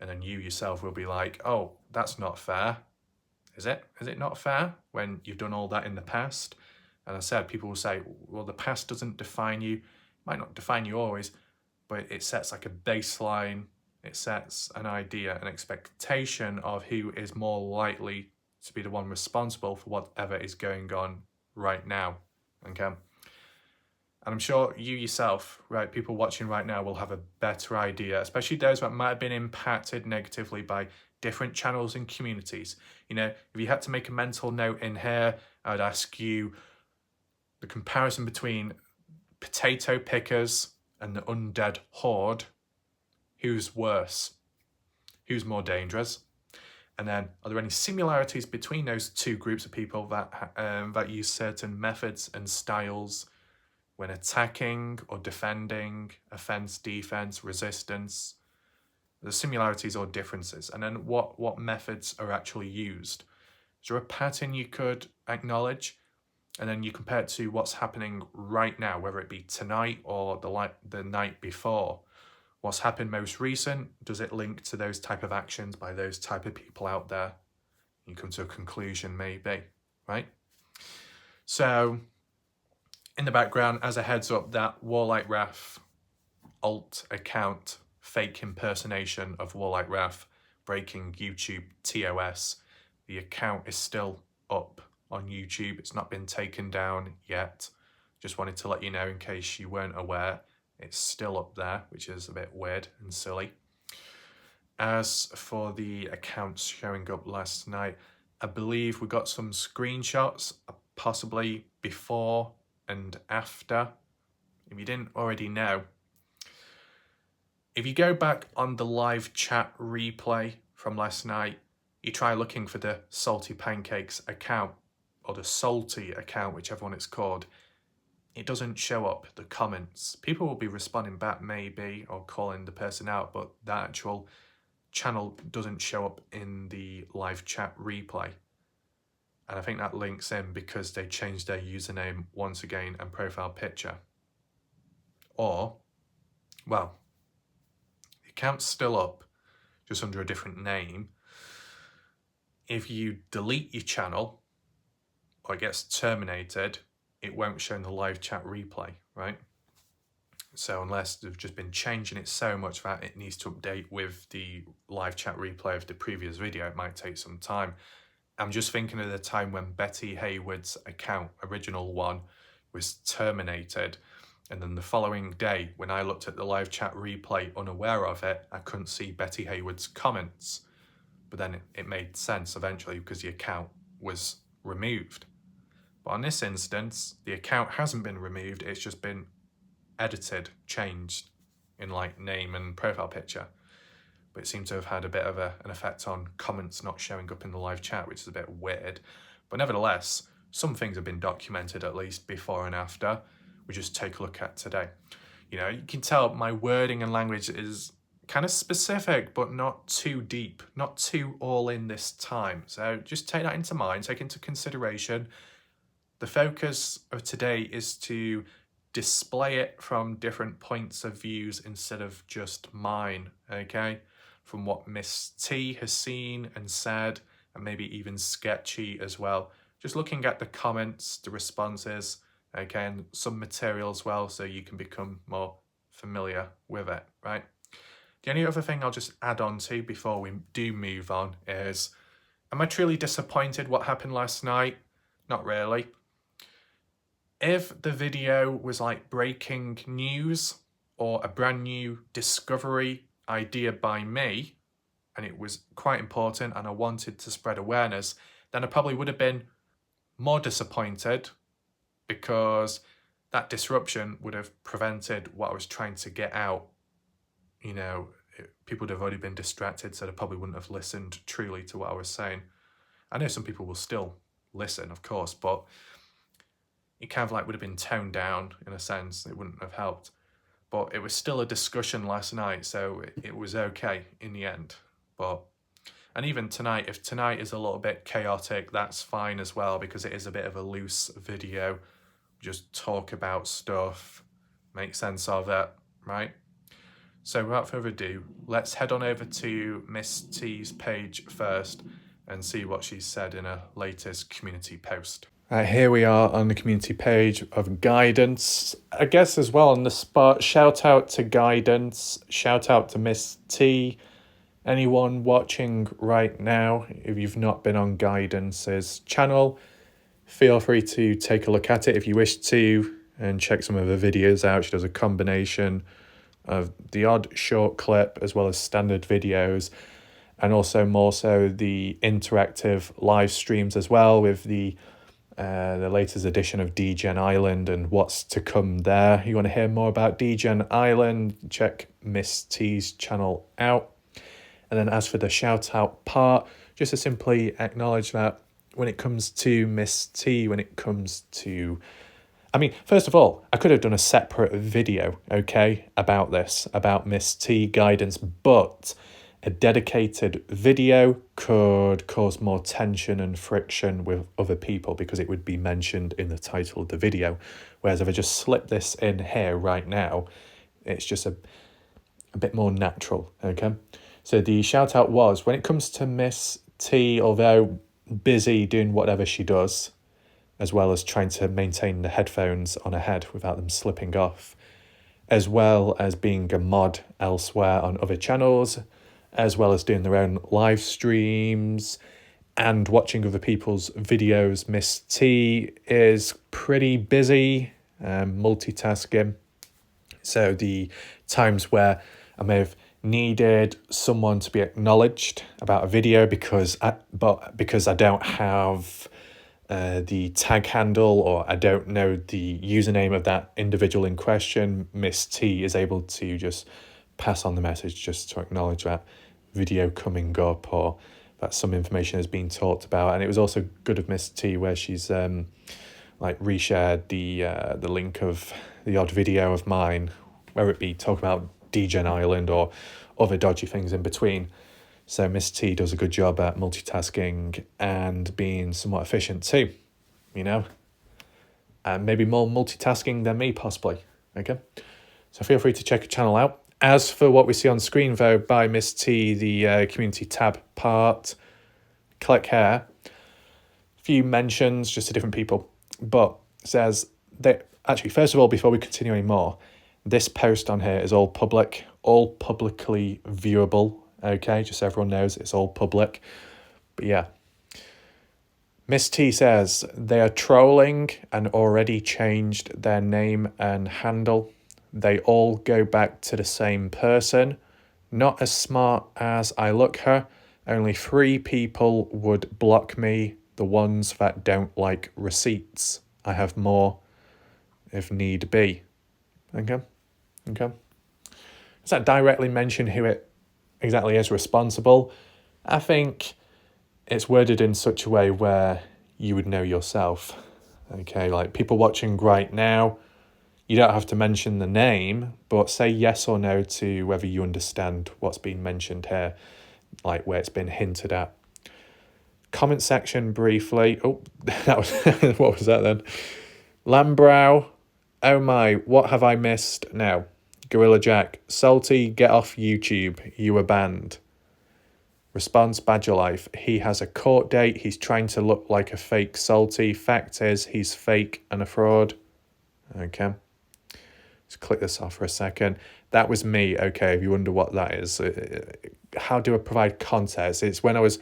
and then you yourself will be like, oh, that's not fair. Is it? Is it not fair when you've done all that in the past? And I said, people will say, well, the past doesn't define you. It might not define you always, but it sets like a baseline. It sets an idea, an expectation of who is more likely to be the one responsible for whatever is going on right now. Okay. And I'm sure you yourself, right, people watching right now will have a better idea, especially those that might have been impacted negatively by different channels and communities. If you had to make a mental note in here, I would ask you the comparison between potato pickers and the undead horde. Who's worse? Who's more dangerous? And then, are there any similarities between those two groups of people that use certain methods and styles when attacking or defending, offense, defense, resistance? The similarities or differences, and then what methods are actually used. Is there a pattern you could acknowledge? And then you compare it to what's happening right now, whether it be tonight or the night before. What's happened most recent, does it link to those type of actions by those type of people out there? You come to a conclusion maybe, right? So, in the background, as a heads up, that Warlike Wrath alt account, fake impersonation of Warlike Wrath, breaking YouTube TOS, the account is still up on YouTube. It's not been taken down yet. Just wanted to let you know in case you weren't aware. It's still up there, which is a bit weird and silly. As for the accounts showing up last night, I believe we got some screenshots, possibly before and after. If you didn't already know, if you go back on the live chat replay from last night, you try looking for the Salty Pancakes account, or the Salty account, whichever one it's called, it doesn't show up the comments. People will be responding back maybe or calling the person out, but the actual channel doesn't show up in the live chat replay. And I think that links in because they changed their username once again and profile picture. Or, well, the account's still up, just under a different name. If you delete your channel or it gets terminated, it won't show in the live chat replay, right? So unless they've just been changing it so much that it needs to update with the live chat replay of the previous video, it might take some time. I'm just thinking of the time when Betty Haywood's account, original one, was terminated. And then the following day, when I looked at the live chat replay unaware of it, I couldn't see Betty Haywood's comments. But then it made sense eventually because the account was removed. But on this instance, the account hasn't been removed, it's just been edited, changed in like name and profile picture. But it seemed to have had a bit of an effect on comments not showing up in the live chat, which is a bit weird. But nevertheless, some things have been documented at least before and after. We just take a look at today. You know, you can tell my wording and language is kind of specific, but not too deep, not too all in this time. So just take that into mind, take into consideration. The focus of today is to display it from different points of views instead of just mine, okay? From what Miss T has seen and said, and maybe even Sketchy as well. Just looking at the comments, the responses, okay, and some material as well, so you can become more familiar with it, right? The only other thing I'll just add on to before we do move on is, am I truly disappointed what happened last night? Not really. If the video was like breaking news or a brand new discovery idea by me, and it was quite important and I wanted to spread awareness, then I probably would have been more disappointed because that disruption would have prevented what I was trying to get out. You know, people would have already been distracted, so they probably wouldn't have listened truly to what I was saying. I know some people will still listen, of course, but it kind of like would have been toned down in a sense. It wouldn't have helped. But it was still a discussion last night, so it was okay in the end. And even tonight, if tonight is a little bit chaotic, that's fine as well, because it is a bit of a loose video. Just talk about stuff, make sense of it, right? So without further ado, let's head on over to Miss T's page first and see what she said in her latest community post. Here we are on the community page of Guidance. I guess as well on the spot, shout out to Guidance, shout out to Miss T. Anyone watching right now, if you've not been on Guidance's channel, feel free to take a look at it if you wish to and check some of her videos out. She does a combination of the odd short clip as well as standard videos, and also more so the interactive live streams as well with the latest edition of Degen Island and what's to come there. You want to hear more about Degen Island, check Miss T's channel out. And then as for the shout out part, just to simply acknowledge that when it comes to Miss T, when it comes to, I mean, first of all, I could have done a separate video, okay, about this, about Miss T Guidance, but a dedicated video could cause more tension and friction with other people because it would be mentioned in the title of the video. Whereas if I just slip this in here right now, it's just a bit more natural, okay? So the shout out was, when it comes to Miss T, although busy doing whatever she does, as well as trying to maintain the headphones on her head without them slipping off, as well as being a mod elsewhere on other channels, as well as doing their own live streams and watching other people's videos, Miss T is pretty busy, multitasking. So the times where I may have needed someone to be acknowledged about a video because I don't have the tag handle or I don't know the username of that individual in question, Miss T is able to just pass on the message just to acknowledge that video coming up or that some information has been talked about. And it was also good of Miss T where she's like reshared the link of the odd video of mine, whether it be talk about Degen Island or other dodgy things in between. So Miss T does a good job at multitasking and being somewhat efficient too, you know, and maybe more multitasking than me possibly, okay? So feel free to check her channel out. As for what we see on screen though by Miss T, the community tab part, click here. few mentions just to different people, but says that actually, first of all, before we continue anymore, this post on here is all public, all publicly viewable. Okay, just so everyone knows it's all public. But yeah, Miss T says they are trolling and already changed their name and handle. They all go back to the same person. Not as smart as I look her. Only 3 people would block me. The ones that don't like receipts. I have more if need be. Okay. Does that directly mention who it exactly is responsible? I think it's worded in such a way where you would know yourself. Okay, like people watching right now, you don't have to mention the name, but say yes or no to whether you understand what's been mentioned here, like where it's been hinted at. Comment section briefly. Oh, that was what was that then? Lambrow, oh my, what have I missed now? Gorilla Jack, Salty, get off YouTube. You were banned. Response, Badger Life. He has a court date. He's trying to look like a fake Salty. Fact is, he's fake and a fraud. Okay. Let's click this off for a second. That was me, okay, if you wonder what that is. How do I provide context? It's when I was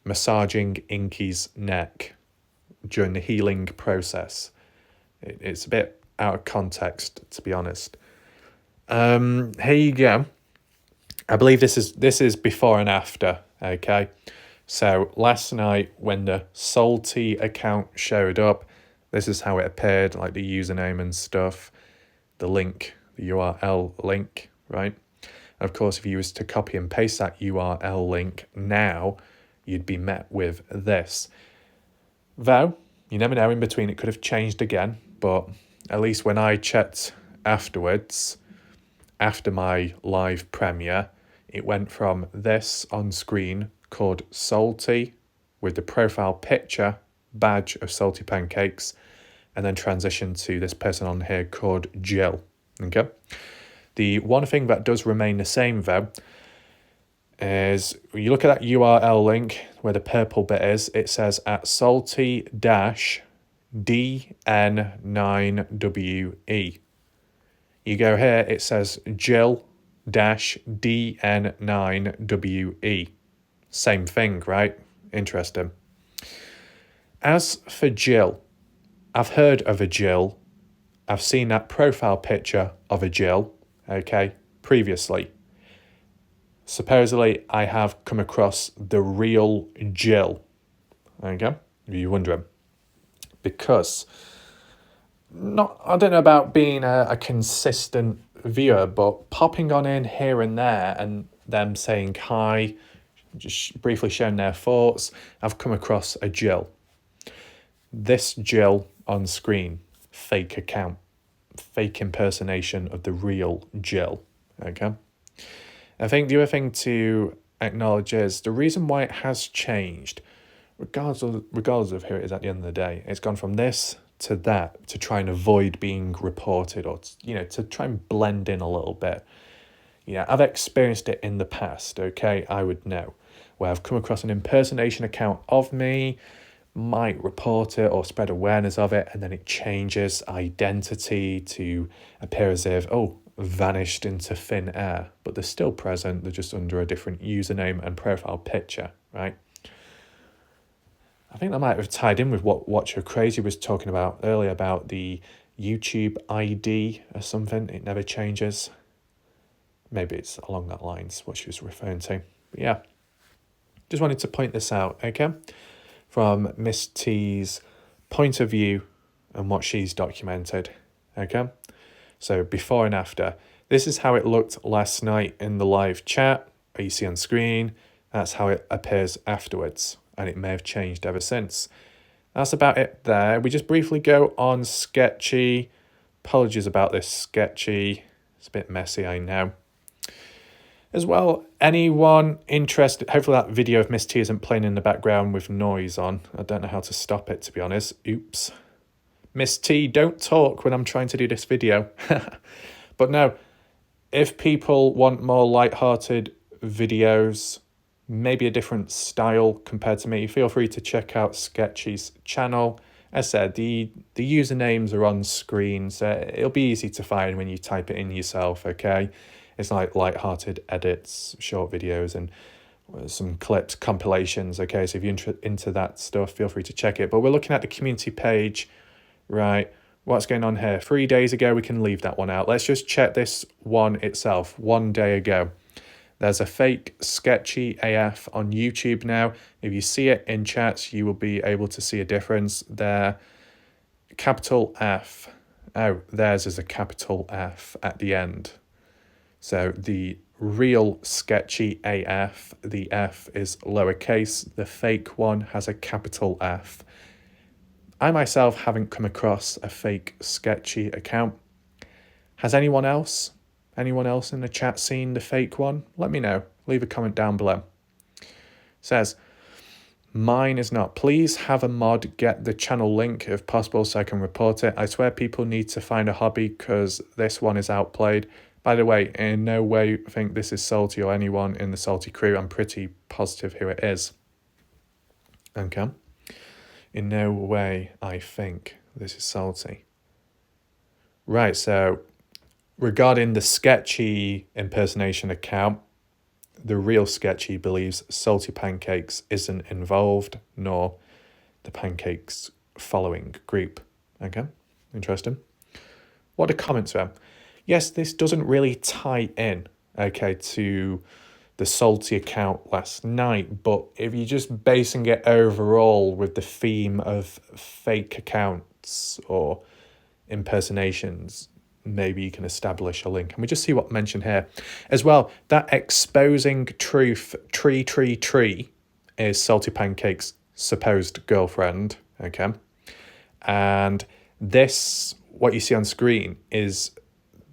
massaging Inky's neck during the healing process. It's a bit out of context, to be honest. Here you go. I believe this is before and after, okay? So last night when the Salty account showed up, this is how it appeared, like the username and stuff, the link, the URL link, right? And of course, if you was to copy and paste that URL link now, you'd be met with this. Though, you never know, in between it could have changed again, but at least when I checked afterwards, after my live premiere, it went from this on screen called Salty with the profile picture, badge of Salty Pancakes, and then transitioned to this person on here called Jill. Okay. The one thing that does remain the same though is when you look at that URL link where the purple bit is, it says at salty-dn9we. You go here, it says Jill-dn9we. Same thing, right? Interesting. As for Jill, I've heard of a Jill. I've seen that profile picture of a Jill, okay, previously. Supposedly, I have come across the real Jill, okay, if you're wondering. Because, I don't know about being a consistent viewer, but popping on in here and there and them saying hi, just briefly sharing their thoughts, I've come across a Jill. This Jill on screen, fake account, fake impersonation of the real Jill, okay? I think the other thing to acknowledge is the reason why it has changed, regardless of who it is at the end of the day, it's gone from this to that to try and avoid being reported or, to try and blend in a little bit. I've experienced it in the past, okay? I would know, where I've come across an impersonation account of me, might report it or spread awareness of it, and then it changes identity to appear as if, vanished into thin air, but they're still present, they're just under a different username and profile picture, right? I think that might have tied in with what Watcher Crazy was talking about earlier about the YouTube ID or something. It never changes. Maybe it's along that lines what she was referring to. But yeah, just wanted to point this out, okay? From Miss T's point of view and what she's documented, okay? So before and after. This is how it looked last night in the live chat that you see on screen. That's how it appears afterwards, and it may have changed ever since. That's about it there. We just briefly go on Sketchy. Apologies about this, Sketchy. It's a bit messy, I know. As well, anyone interested, hopefully that video of Miss T isn't playing in the background with noise on. I don't know how to stop it, to be honest. Oops. Miss T, don't talk when I'm trying to do this video. But no, if people want more light-hearted videos, maybe a different style compared to me, feel free to check out Sketchy's channel. As I said, the usernames are on screen, so it'll be easy to find when you type it in yourself, okay? It's like light-hearted edits, short videos, and some clips, compilations, okay? So if you're into that stuff, feel free to check it. But we're looking at the community page, right? What's going on here? 3 days ago, we can leave that one out. Let's just check this one itself, 1 day ago. There's a fake Sketchy AF on YouTube now. If you see it in chats, you will be able to see a difference there. Capital F. Oh, theirs is a capital F at the end. So the real Sketchy AF, the F is lowercase. The fake one has a capital F. I myself haven't come across a fake Sketchy account. Has anyone else? Anyone else in the chat seen the fake one? Let me know. Leave a comment down below. Says, mine is not. Please have a mod get the channel link if possible so I can report it. I swear people need to find a hobby because this one is outplayed. By the way, in no way think this is Salty or anyone in the Salty crew. I'm pretty positive who it is. Okay. In no way I think this is Salty. Right, so regarding the Sketchy impersonation account, the real Sketchy believes Salty Pancakes isn't involved, nor the Pancakes following group. Okay, interesting. What are the comments were? Yes, this doesn't really tie in, okay, to the Salty account last night, but if you're just basing it overall with the theme of fake accounts or impersonations, maybe you can establish a link. And we just see what mentioned here. As well, that exposing truth tree is Salty Pancakes' supposed girlfriend, okay? And this, what you see on screen, is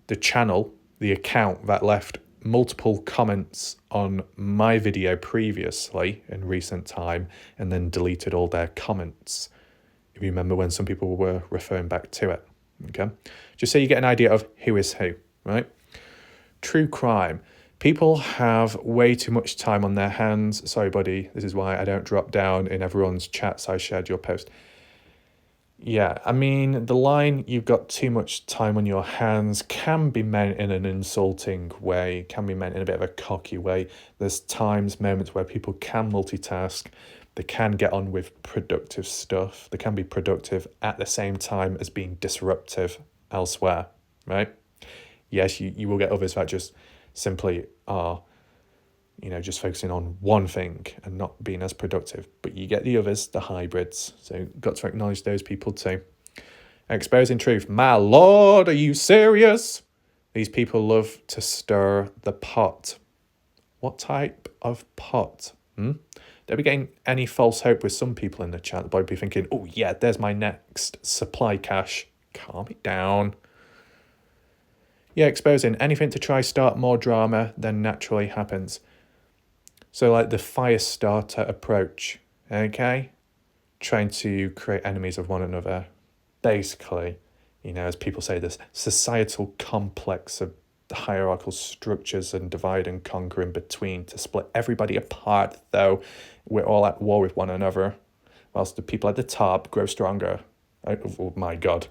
the channel, the account that left multiple comments on my video previously in recent time and then deleted all their comments. If you remember when some people were referring back to it. Okay, just so you get an idea of who is who, right? True crime. People have way too much time on their hands. Sorry, buddy. This is why I don't drop down in everyone's chats. I shared your post. Yeah, I mean, the line, you've got too much time on your hands, can be meant in an insulting way, can be meant in a bit of a cocky way. There's times, moments where people can multitask. They can get on with productive stuff. They can be productive at the same time as being disruptive elsewhere, right? Yes, you will get others that just simply are, just focusing on one thing and not being as productive. But you get the others, the hybrids. So got to acknowledge those people too. Exposing truth. My Lord, are you serious? These people love to stir the pot. What type of pot? Don't be getting any false hope with some people in the chat. They'll be thinking, oh yeah, there's my next supply cache. Calm it down. Yeah, exposing anything to try start more drama than naturally happens. So like the fire starter approach, okay? Trying to create enemies of one another. Basically, as people say, this societal complex of hierarchical structures and divide and conquer in between to split everybody apart, though we're all at war with one another, whilst the people at the top grow stronger. Oh my God.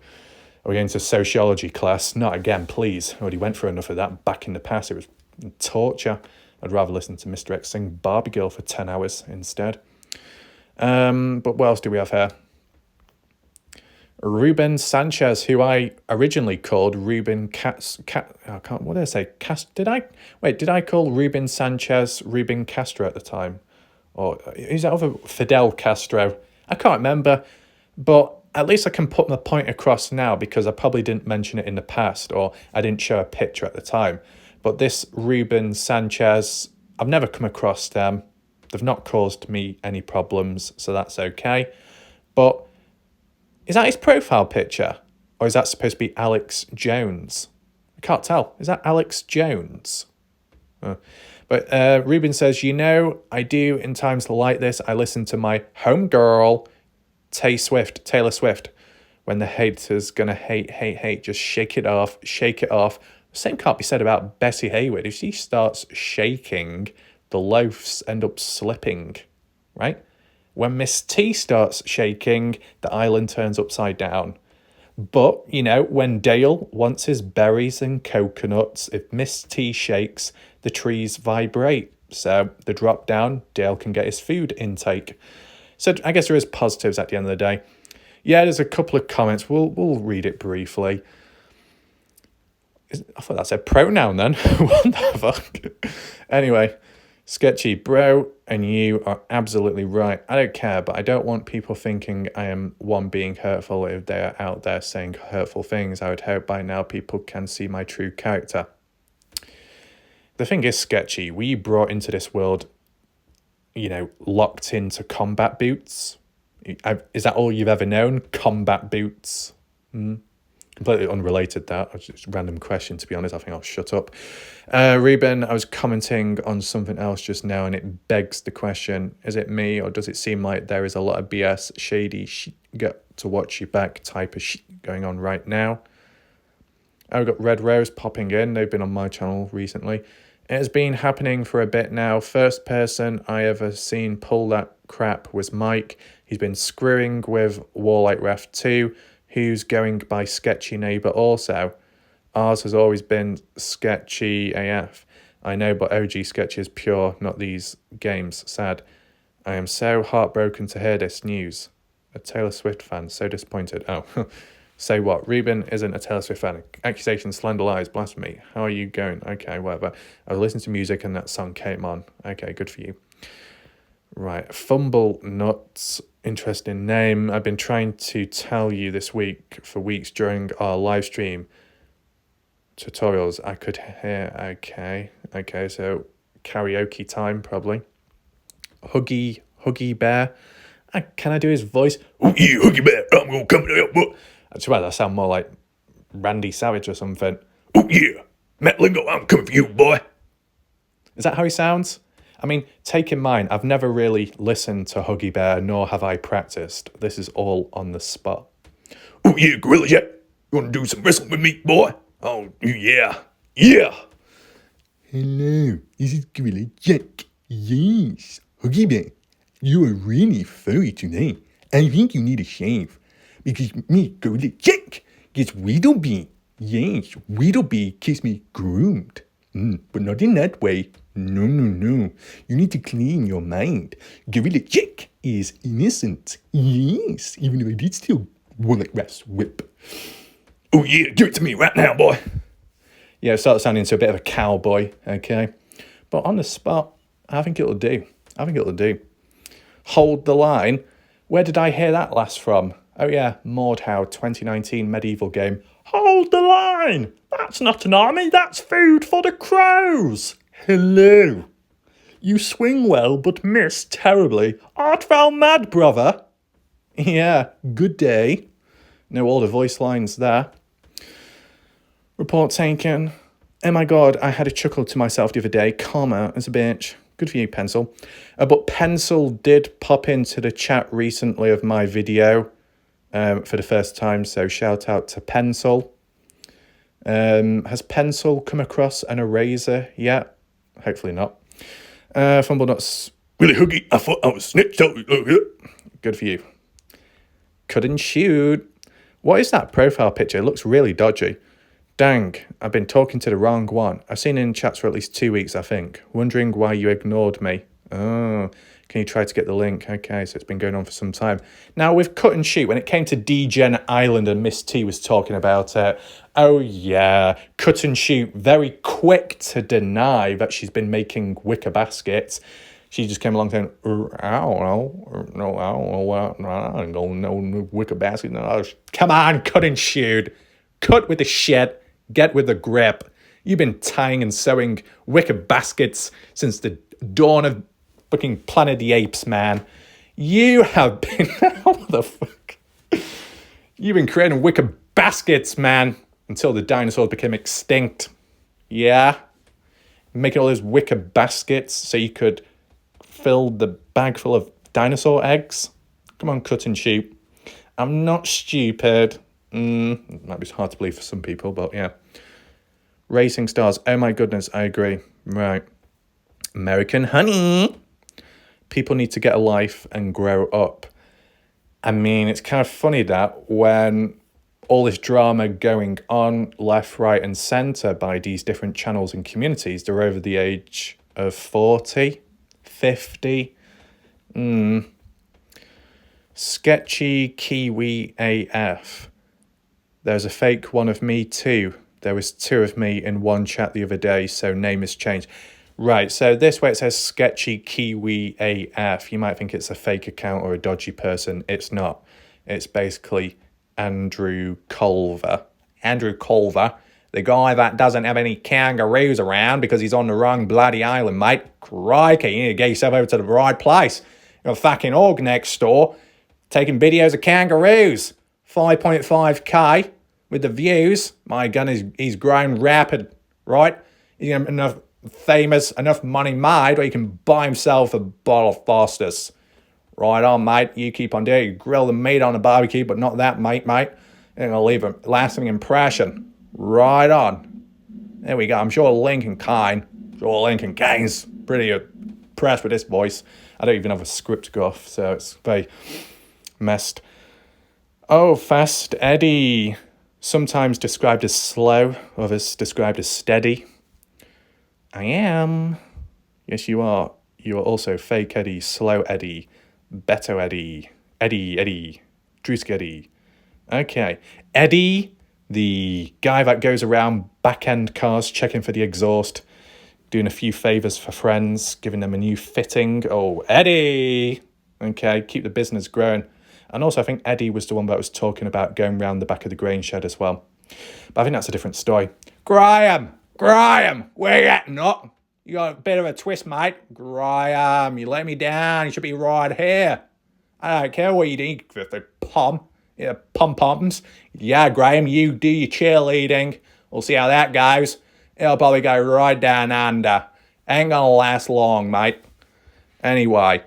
Are we going to sociology class? Not again, please. I already went through enough of that back in the past. It was torture. I'd rather listen to Mr. X sing Barbie Girl for 10 hours instead. But what else do we have here? Ruben Sanchez, who I originally called Ruben what did I say? Did I call Ruben Sanchez Ruben Castro at the time? Or is that other Fidel Castro? I can't remember, but at least I can put my point across now because I probably didn't mention it in the past or I didn't show a picture at the time. But this Ruben Sanchez, I've never come across them. They've not caused me any problems, so that's okay. But is that his profile picture? Or is that supposed to be Alex Jones? I can't tell. Is that Alex Jones? But Ruben says, I do in times like this. I listen to my homegirl, Taylor Swift. When the haters gonna hate, just shake it off. Same can't be said about Bessie Hayward. If she starts shaking, the loaves end up slipping, right? When Miss T starts shaking, the island turns upside down. But, when Dale wants his berries and coconuts, if Miss T shakes, the trees vibrate. So the drop down, Dale can get his food intake. So I guess there is positives at the end of the day. Yeah, there's a couple of comments. We'll read it briefly. I thought that said pronoun then. What the fuck? Anyway, Sketchy, bro, and you are absolutely right. I don't care, but I don't want people thinking I am one being hurtful if they are out there saying hurtful things. I would hope by now people can see my true character. The thing is, Sketchy, we brought into this world, locked into combat boots. Is that all you've ever known? Combat boots? Completely unrelated, that. Just a random question, to be honest. I think I'll shut up. Reuben, I was commenting on something else just now, and it begs the question, is it me, or does it seem like there is a lot of BS, shady, get to watch you back type of going on right now? I've got Red Rose popping in. They've been on my channel recently. It has been happening for a bit now. First person I ever seen pull that crap was Mike. He's been screwing with Warlight Ref 2, who's going by Sketchy Neighbour also. Ours has always been Sketchy AF. I know, but OG Sketchy is pure, not these games. Sad. I am so heartbroken to hear this news. A Taylor Swift fan, so disappointed. Oh, say what? Reuben isn't a Taylor Swift fan. Accusations, slander, lies, blasphemy. How are you going? Okay, whatever. I was listening to music and that song came on. Okay, good for you. Right, Fumble Nuts. Interesting name. I've been trying to tell you this week for weeks during our live stream tutorials. I could hear. Okay, so karaoke time probably. Huggy Bear. Can I do his voice? Oh yeah, Huggy Bear, I'm gonna come to help. I swear that sound more like Randy Savage or something. Oh yeah, Matt Lingo, I'm coming for you, boy. Is that how he sounds? I mean, take in mind, I've never really listened to Huggy Bear, nor have I practiced. This is all on the spot. Oh yeah, Gorilla Jack, you want to do some wrestling with me, boy? Oh yeah. Hello, this is Gorilla Jack. Yes, Huggy Bear, you are really furry today. I think you need a shave. Because me, Gorilla Jack, gets Weedlebee. Yes, Weedlebee keeps me groomed. But not in that way. No. You need to clean your mind. Gorilla Jack is innocent. Yes, even though I did steal Wallet Ref's whip. Oh yeah, give it to me right now, boy. Yeah, it starts sounding to a bit of a cowboy, okay? But on the spot, I think it'll do. Hold the line. Where did I hear that last from? Oh yeah, Mordhau 2019 medieval game. Hold the line! That's not an army, that's food for the crows! Hello! You swing well, but miss terribly. Art thou mad, brother? Yeah, good day. Know all the voice lines there. Report taken. Oh my god, I had a chuckle to myself the other day. Karma as a bitch. Good for you, Pencil. But Pencil did pop into the chat recently of my video for the first time, so shout out to Pencil. Has Pencil come across an eraser yet? Hopefully not. Fumble Nuts. Really hooky, I thought I was snitched out. Good for you. Couldn't shoot. What is that profile picture? It looks really dodgy. Dang, I've been talking to the wrong one. I've seen in chats for at least 2 weeks, I think. Wondering why you ignored me. Oh, can you try to get the link? Okay, so it's been going on for some time. Now, with Cut and Shoot, when it came to Degen Island and Miss T was talking about it, oh yeah, Cut and Shoot, very quick to deny that she's been making wicker baskets. She just came along saying, I don't know, wicker basket. No. Come on, Cut and Shoot. Cut with the shit. Get with the grip. You've been tying and sewing wicker baskets since the dawn of fucking Planet of the Apes, man. You have been... what the fuck? You've been creating wicker baskets, man, until the dinosaurs became extinct. Yeah? Making all those wicker baskets so you could fill the bag full of dinosaur eggs. Come on, Cut and Shoot. I'm not stupid. Might be hard to believe for some people, but yeah. Racing Stars. Oh my goodness, I agree. Right. American honey. People need to get a life and grow up. I mean, it's kind of funny that when all this drama going on left, right, and centre by these different channels and communities, they're over the age of 40, 50. Sketchy Kiwi AF. There's a fake one of me too. There was two of me in one chat the other day, so name has changed. Right, so this way it says Sketchy Kiwi AF. You might think it's a fake account or a dodgy person. It's not. It's basically Andrew Culver. Andrew Culver, the guy that doesn't have any kangaroos around because he's on the wrong bloody island, mate. Crikey, you need to get yourself over to the right place. You're a fucking org next door taking videos of kangaroos. 5.5k with the views. My gun, he's grown rapid, right? He's got enough famous, enough money made where he can buy himself a bottle of Foster's. Right on, mate. You keep on doing it. You grill the meat on the barbecue, but not that, mate. You're going to leave a lasting impression. Right on. There we go. I'm sure Lincoln Kane's pretty impressed with this voice. I don't even have a script to go off, so it's very messed. Oh, Fast Eddie. Sometimes described as slow, others described as steady. I am. Yes, you are. You are also Fake Eddie, Slow Eddie, Beto Eddie, Eddie, Drewsk Eddie. Okay. Eddie, the guy that goes around back-end cars checking for the exhaust, doing a few favours for friends, giving them a new fitting. Oh, Eddie! Okay, keep the business growing. And also, I think Eddie was the one that was talking about going round the back of the grain shed as well. But I think that's a different story. Graham, where you at? Not. You got a bit of a twist, mate. Graham, you let me down. You should be right here. I don't care what you do with the pom-poms. Yeah, Graham, you do your cheerleading. We'll see how that goes. It'll probably go right down under. Ain't gonna last long, mate. Anyway,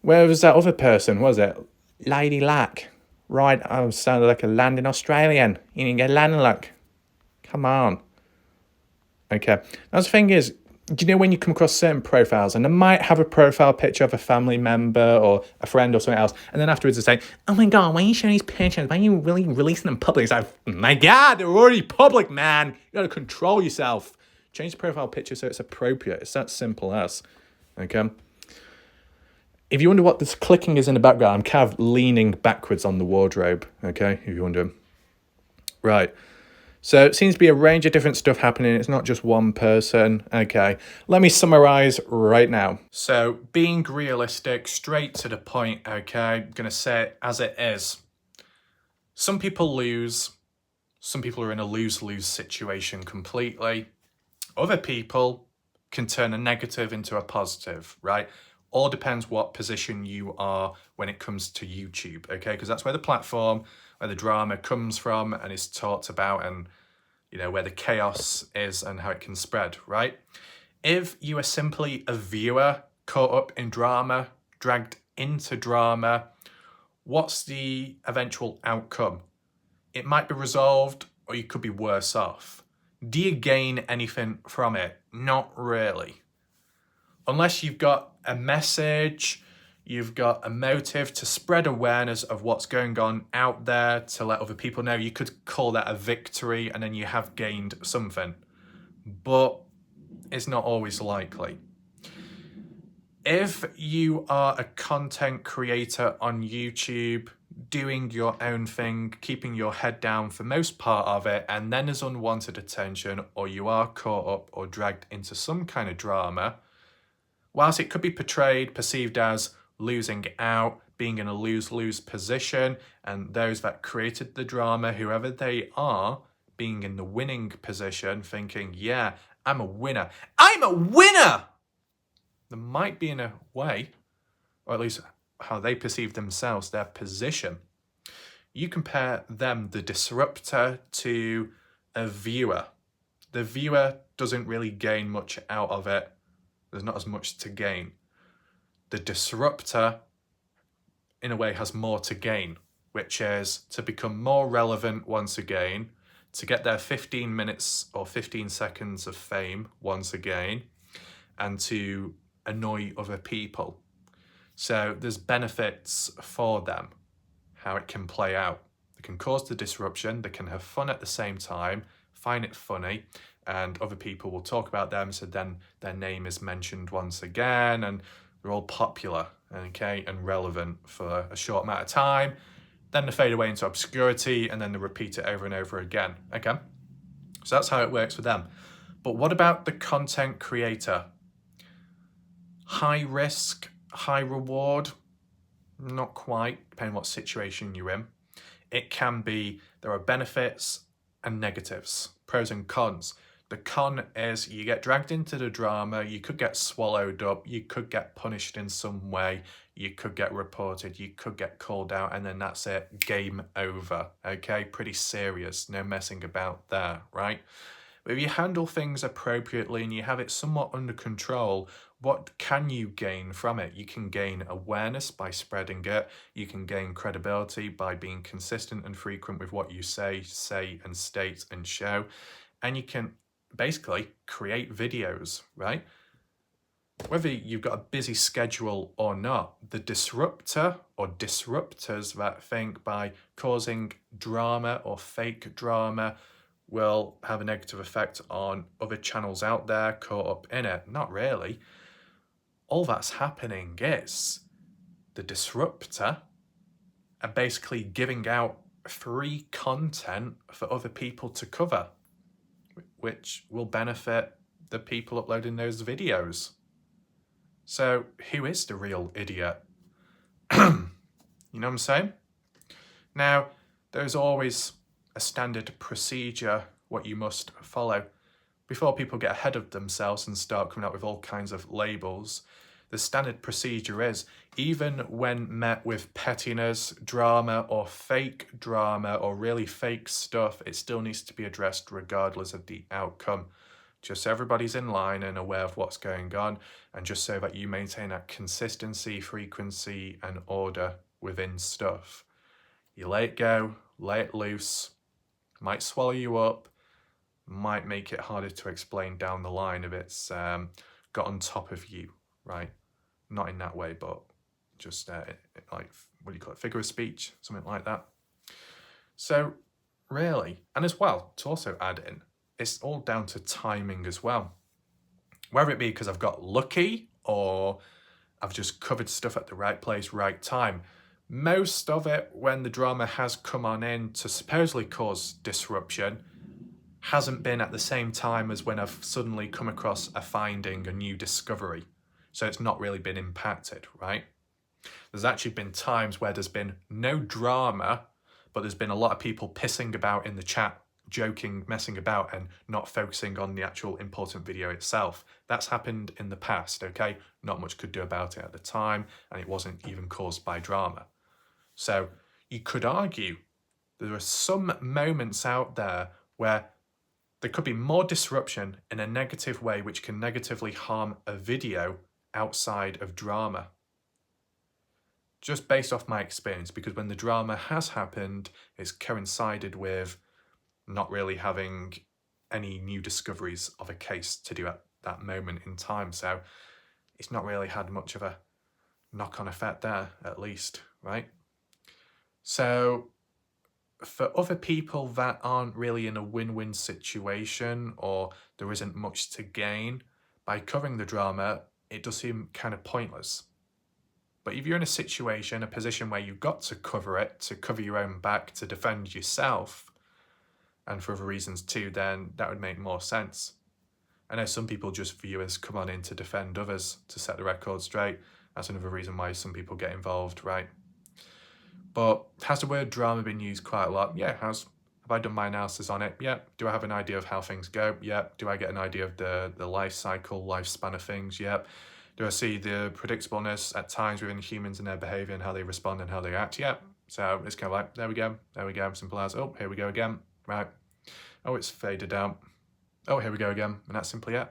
where was that other person? Was it Lady Luck? Right, I sounded like a landing Australian. You didn't get landing luck. Come on. Okay. Now the thing is, do you know when you come across certain profiles and they might have a profile picture of a family member or a friend or something else, and then afterwards they say, oh my god, why are you showing these pictures? Why are you really releasing them public? It's like, my god, they're already public, man. You gotta control yourself. Change the profile picture so it's appropriate. It's that simple as. Okay. If you wonder what this clicking is in the background, I'm kind of leaning backwards on the wardrobe, okay, if you're wondering. Right. So it seems to be a range of different stuff happening. It's not just one person. Okay, let me summarize right now. So being realistic, straight to the point, okay, I'm going to say it as it is. Some people lose. Some people are in a lose-lose situation completely. Other people can turn a negative into a positive, right? All depends what position you are when it comes to YouTube, okay? Because that's where the platform, where the drama comes from and is talked about, and you know where the chaos is and how it can spread, right? If you are simply a viewer caught up in drama, dragged into drama, what's the eventual outcome? It might be resolved, or you could be worse off. Do you gain anything from it? Not really. Unless you've got a message, you've got a motive to spread awareness of what's going on out there, to let other people know, you could call that a victory and then you have gained something. But it's not always likely. If you are a content creator on YouTube, doing your own thing, keeping your head down for most part of it, and then there's unwanted attention, or you are caught up or dragged into some kind of drama, whilst it could be portrayed, perceived as losing out, being in a lose-lose position, and those that created the drama, whoever they are, being in the winning position, thinking, yeah, I'm a winner. I'm a winner! There might be in a way, or at least how they perceive themselves, their position. You compare them, the disruptor, to a viewer. The viewer doesn't really gain much out of it. There's not as much to gain. The disruptor, in a way, has more to gain, which is to become more relevant once again, to get their 15 minutes or 15 seconds of fame once again, and to annoy other people. So there's benefits for them, how it can play out. They can cause the disruption, they can have fun at the same time, find it funny, and other people will talk about them, so then their name is mentioned once again, and they're all popular, okay, and relevant for a short amount of time. Then they fade away into obscurity, and then they repeat it over and over again, okay? So that's how it works for them. But what about the content creator? High risk, high reward? Not quite, depending on what situation you're in. It can be, there are benefits and negatives, pros and cons. The con is you get dragged into the drama, you could get swallowed up, you could get punished in some way, you could get reported, you could get called out, and then that's it, game over, okay? Pretty serious, no messing about there, right? But if you handle things appropriately and you have it somewhat under control, what can you gain from it? You can gain awareness by spreading it. You can gain credibility by being consistent and frequent with what you say and state and show. And you can basically create videos, right? Whether you've got a busy schedule or not, the disruptor or disruptors that think by causing drama or fake drama will have a negative effect on other channels out there caught up in it. Not really. All that's happening is the disruptor are basically giving out free content for other people to cover, which will benefit the people uploading those videos. So who is the real idiot? You know what I'm saying? Now, there's always a standard procedure what you must follow. Before people get ahead of themselves and start coming up with all kinds of labels, the standard procedure is, even when met with pettiness, drama, or fake drama, or really fake stuff, it still needs to be addressed regardless of the outcome. Just so everybody's in line and aware of what's going on, and just so that you maintain that consistency, frequency, and order within stuff. You let it go, let it loose, might swallow you up, might make it harder to explain down the line if it's got on top of you, right? Not in that way, but just like, what do you call it, figure of speech, something like that. So really, and as well, to also add in, it's all down to timing as well. Whether it be because I've got lucky or I've just covered stuff at the right place, right time. Most of it, when the drama has come on in to supposedly cause disruption, hasn't been at the same time as when I've suddenly come across a finding, a new discovery. So it's not really been impacted, right? There's actually been times where there's been no drama, but there's been a lot of people pissing about in the chat, joking, messing about, and not focusing on the actual important video itself. That's happened in the past, okay? Not much could do about it at the time, and it wasn't even caused by drama. So you could argue there are some moments out there where there could be more disruption in a negative way which can negatively harm a video outside of drama. Just based off my experience, because when the drama has happened, it's coincided with not really having any new discoveries of a case to do at that moment in time. So it's not really had much of a knock-on effect there, at least, right? So for other people that aren't really in a win-win situation, or there isn't much to gain by covering the drama, it does seem kind of pointless. But if you're in a situation, a position where you've got to cover it, to cover your own back, to defend yourself, and for other reasons too, then that would make more sense. I know some people just view as come on in to defend others, to set the record straight. That's another reason why some people get involved, right? But has the word drama been used quite a lot? Yeah, it has. Have I done my analysis on it? Yeah. Do I have an idea of how things go? Yeah. Do I get an idea of the life cycle, lifespan of things? Yeah. Do I see the predictableness at times within humans and their behaviour and how they respond and how they act? Yeah. So it's kind of like, there we go, simple as, oh, here we go again, right? Oh, it's faded out. Oh, here we go again. And that's simply it.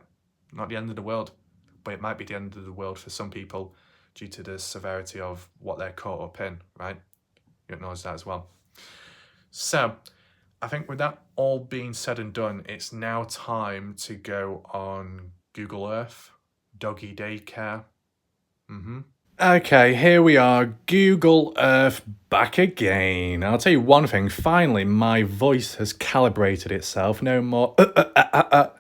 Not the end of the world. But it might be the end of the world for some people due to the severity of what they're caught up in, right? You acknowledge that as well. So I think with that all being said and done, it's now time to go on Google Earth, doggy daycare. Okay, here we are, Google Earth back again. I'll tell you one thing, finally my voice has calibrated itself. No more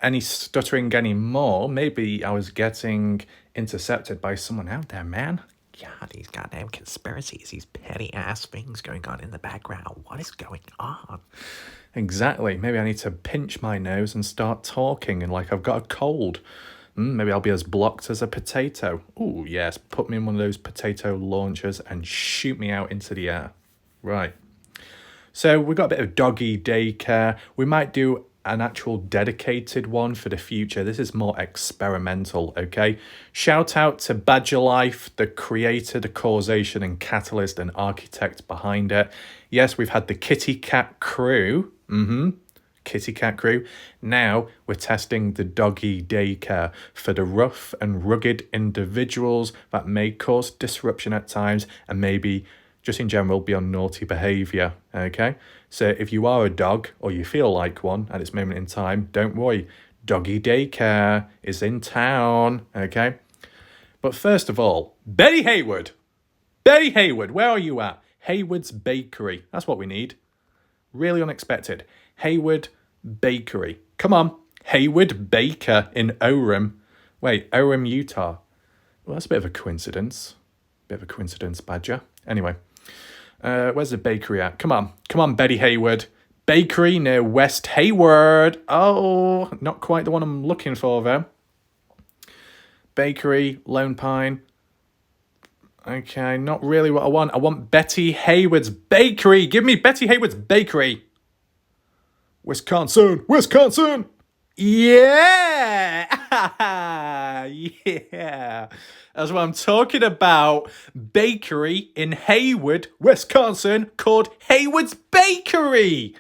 any stuttering anymore. Maybe I was getting intercepted by someone out there, man. God, these goddamn conspiracies, these petty ass things going on in the background. What is going on? Exactly. Maybe I need to pinch my nose and start talking and like I've got a cold. Maybe I'll be as blocked as a potato. Ooh, yes, put me in one of those potato launchers and shoot me out into the air. Right. So we've got a bit of doggy daycare. We might do an actual dedicated one for the future. This is more experimental, okay? Shout out to Badger Life, the creator, the causation and catalyst and architect behind it. Yes, we've had the Kitty Cat crew. Kitty Cat crew. Now we're testing the doggy daycare for the rough and rugged individuals that may cause disruption at times and maybe just in general be on naughty behavior. Okay, so if you are a dog or you feel like one at this moment in time, don't worry, doggy daycare is in town. Okay, but first of all, Betty Haywood, where are you at? Haywood's Bakery, that's what we need. Really unexpected. Haywood Bakery. Come on. Haywood Baker in Orem. Wait, Orem, Utah. Well, that's a bit of a coincidence. Badger. Anyway, where's the bakery at? Come on, Betty Haywood. Bakery near West Hayward. Oh, not quite the one I'm looking for, though. Bakery, Lone Pine. Okay, not really what I want. I want Betty Haywood's Bakery. Give me Betty Haywood's Bakery. Wisconsin. Yeah. Yeah. That's what I'm talking about. Bakery in Hayward, Wisconsin, called Haywood's Bakery.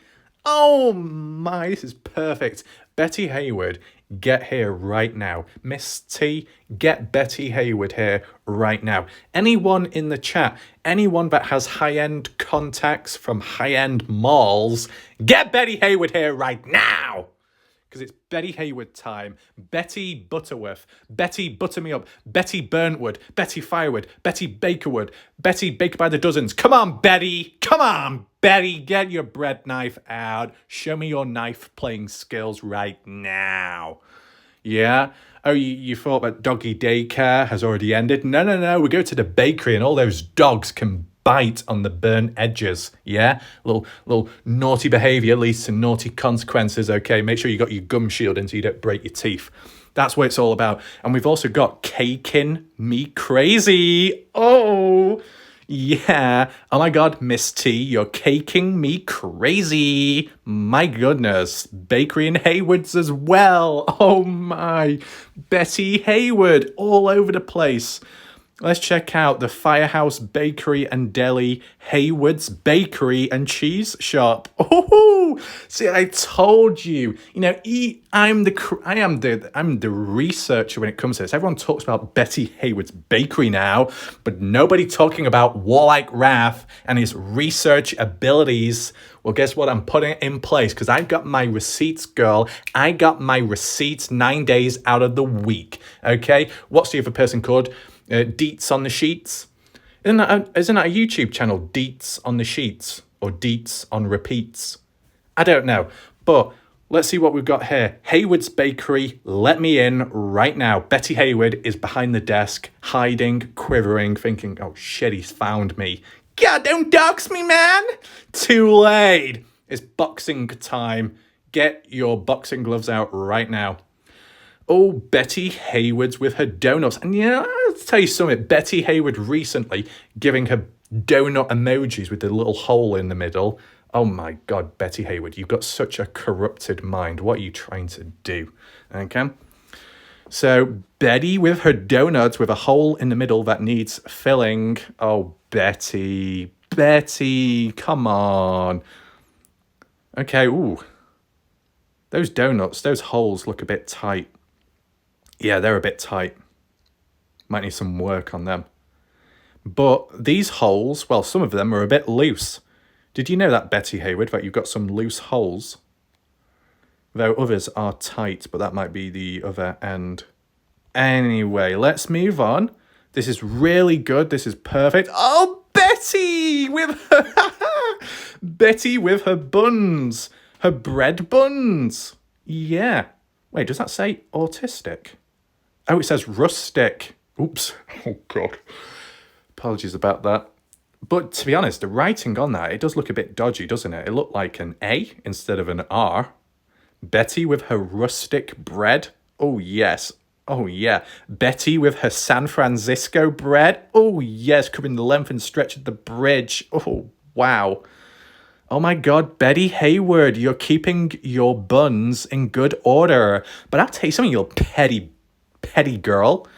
Oh my, this is perfect. Betty Haywood, get here right now. Miss T, get Betty Haywood here right now. Anyone in the chat, anyone that has high-end contacts from high-end malls, get Betty Haywood here right now. Because it's Betty Haywood time. Betty Butterworth, Betty Butter Me Up, Betty Burntwood, Betty Firewood, Betty Bakerwood, Betty Baked by the Dozens. Come on, Betty. Get your bread knife out. Show me your knife playing skills right now. Yeah? Oh, you thought that doggy daycare has already ended? No. We go to the bakery and all those dogs can bite on the burnt edges. Yeah? Little naughty behaviour leads to naughty consequences. Okay, make sure you got your gum shield in so you don't break your teeth. That's what it's all about. And we've also got Caking Me Crazy. Oh, yeah. Oh my God, Miss T, you're caking me crazy. My goodness. Bakery in Haywood's as well. Oh my. Betty Haywood all over the place. Let's check out the Firehouse Bakery and Deli, Haywood's Bakery and Cheese Shop. Oh, see, I told you. You know, I'm the researcher when it comes to this. Everyone talks about Betty Haywood's Bakery now, but nobody talking about Warlike Wrath and his research abilities. Well, guess what? I'm putting it in place because I've got my receipts, girl. I got my receipts 9 days out of the week. Okay, what's the other person called? Deets on the Sheets. Isn't that a YouTube channel? Deets on the Sheets or Deets on Repeats? I don't know, but let's see what we've got here. Haywood's Bakery, let me in right now. Betty Haywood is behind the desk, hiding, quivering, thinking, oh shit, he's found me. God, don't dox me, man. Too late. It's boxing time. Get your boxing gloves out right now. Oh, Betty Haywood's with her donuts. And yeah, I'll tell you something. Betty Haywood recently giving her donut emojis with the little hole in the middle. Oh my God, Betty Haywood, you've got such a corrupted mind. What are you trying to do? Okay. So Betty with her donuts with a hole in the middle that needs filling. Oh, Betty, come on. Okay, ooh. Those donuts, those holes look a bit tight. Yeah, they're a bit tight. Might need some work on them. But these holes, well, some of them are a bit loose. Did you know that, Betty Haywood, that you've got some loose holes? Though others are tight, but that might be the other end Anyway, let's move on. This is really good. This is perfect. Oh, Betty with her Betty with her buns. Her bread buns. Yeah. Wait, does that say autistic? Oh, it says rustic. Oops. Oh, God. Apologies about that. But to be honest, the writing on that, it does look a bit dodgy, doesn't it? It looked like an A instead of an R. Betty with her rustic bread. Oh, yes. Oh, yeah. Betty with her San Francisco bread. Oh, yes. Covering the length and stretch of the bridge. Oh, wow. Oh, my God. Betty Hayward, you're keeping your buns in good order. But I'll tell you something, you little petty girl.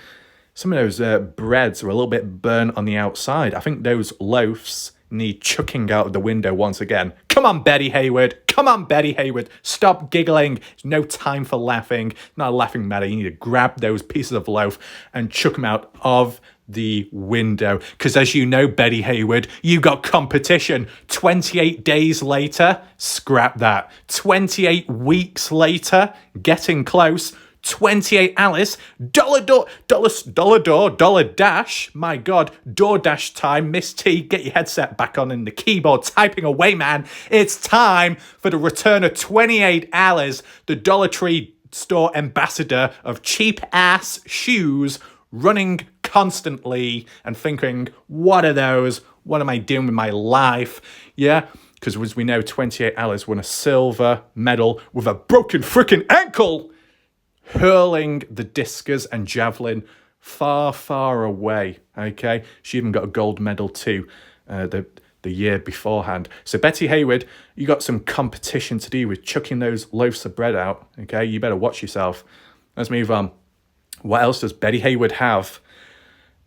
Some of those breads are a little bit burnt on the outside. I think those loaves need chucking out of the window once again. Come on, Betty Hayward. Come on, Betty Hayward. Stop giggling. There's no time for laughing. Not a laughing matter. You need to grab those pieces of loaf and chuck them out of the window. Because as you know, Betty Hayward, you got competition. 28 days later, scrap that. 28 weeks later, getting close. 28 Alice, dollar dash, my God, DoorDash time, Miss T, get your headset back on in the keyboard, typing away, man. It's time for the return of 28 Alice, the Dollar Tree store ambassador of cheap ass shoes, running constantly and thinking, what are those? What am I doing with my life? Yeah, because as we know, 28 Alice won a silver medal with a broken freaking ankle, hurling the discus and javelin far, far away, okay? She even got a gold medal too the year beforehand. So Betty Hayward, you got some competition to do with chucking those loaves of bread out, okay? You better watch yourself. Let's move on. What else does Betty Hayward have?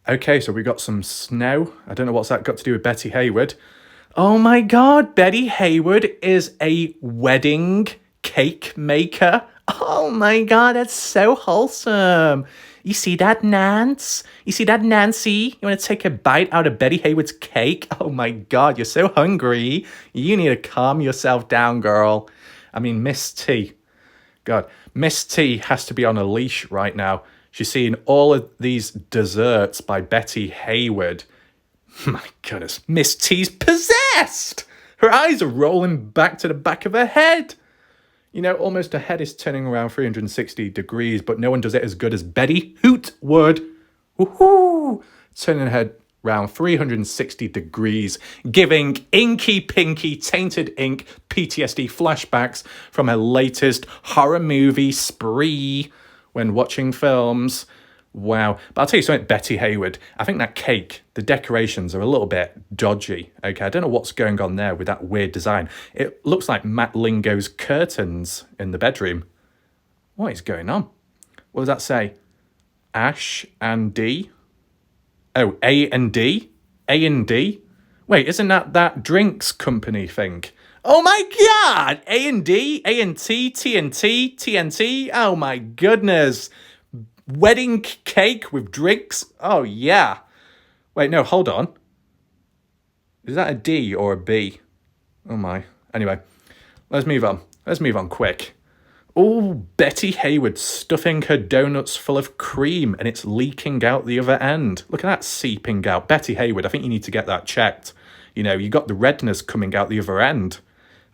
Okay, so we got some snow. I don't know what's that got to do with Betty Hayward. Oh my God, Betty Hayward is a wedding cake maker. Oh my God, that's so wholesome. You see that, Nance? You see that, Nancy? You want to take a bite out of Betty Hayward's cake? Oh my God, you're so hungry. You need to calm yourself down, girl. I mean, Miss T. God, Miss T has to be on a leash right now. She's seeing all of these desserts by Betty Hayward. My goodness, Miss T's possessed. Her eyes are rolling back to the back of her head. You know, almost her head is turning around 360 degrees, but no one does it as good as Betty Hoot would. Woohoo! Turning her head around 360 degrees, giving inky pinky tainted ink PTSD flashbacks from her latest horror movie spree when watching films. Wow. But I'll tell you something, Betty Hayward. I think that cake, the decorations are a little bit dodgy. Okay, I don't know what's going on there with that weird design. It looks like Matt Lingo's curtains in the bedroom. What is going on? What does that say? Ash and D? Oh, A and D? A and D? Wait, isn't that drinks company thing? Oh my God! A and D, A and T, TNT, TNT. Oh my goodness. Wedding cake with drinks? Oh, yeah. Wait, no, hold on. Is that a D or a B? Oh, my. Anyway, let's move on. Let's move on quick. Oh, Betty Hayward stuffing her donuts full of cream and it's leaking out the other end. Look at that seeping out. Betty Hayward, I think you need to get that checked. You know, you got the redness coming out the other end.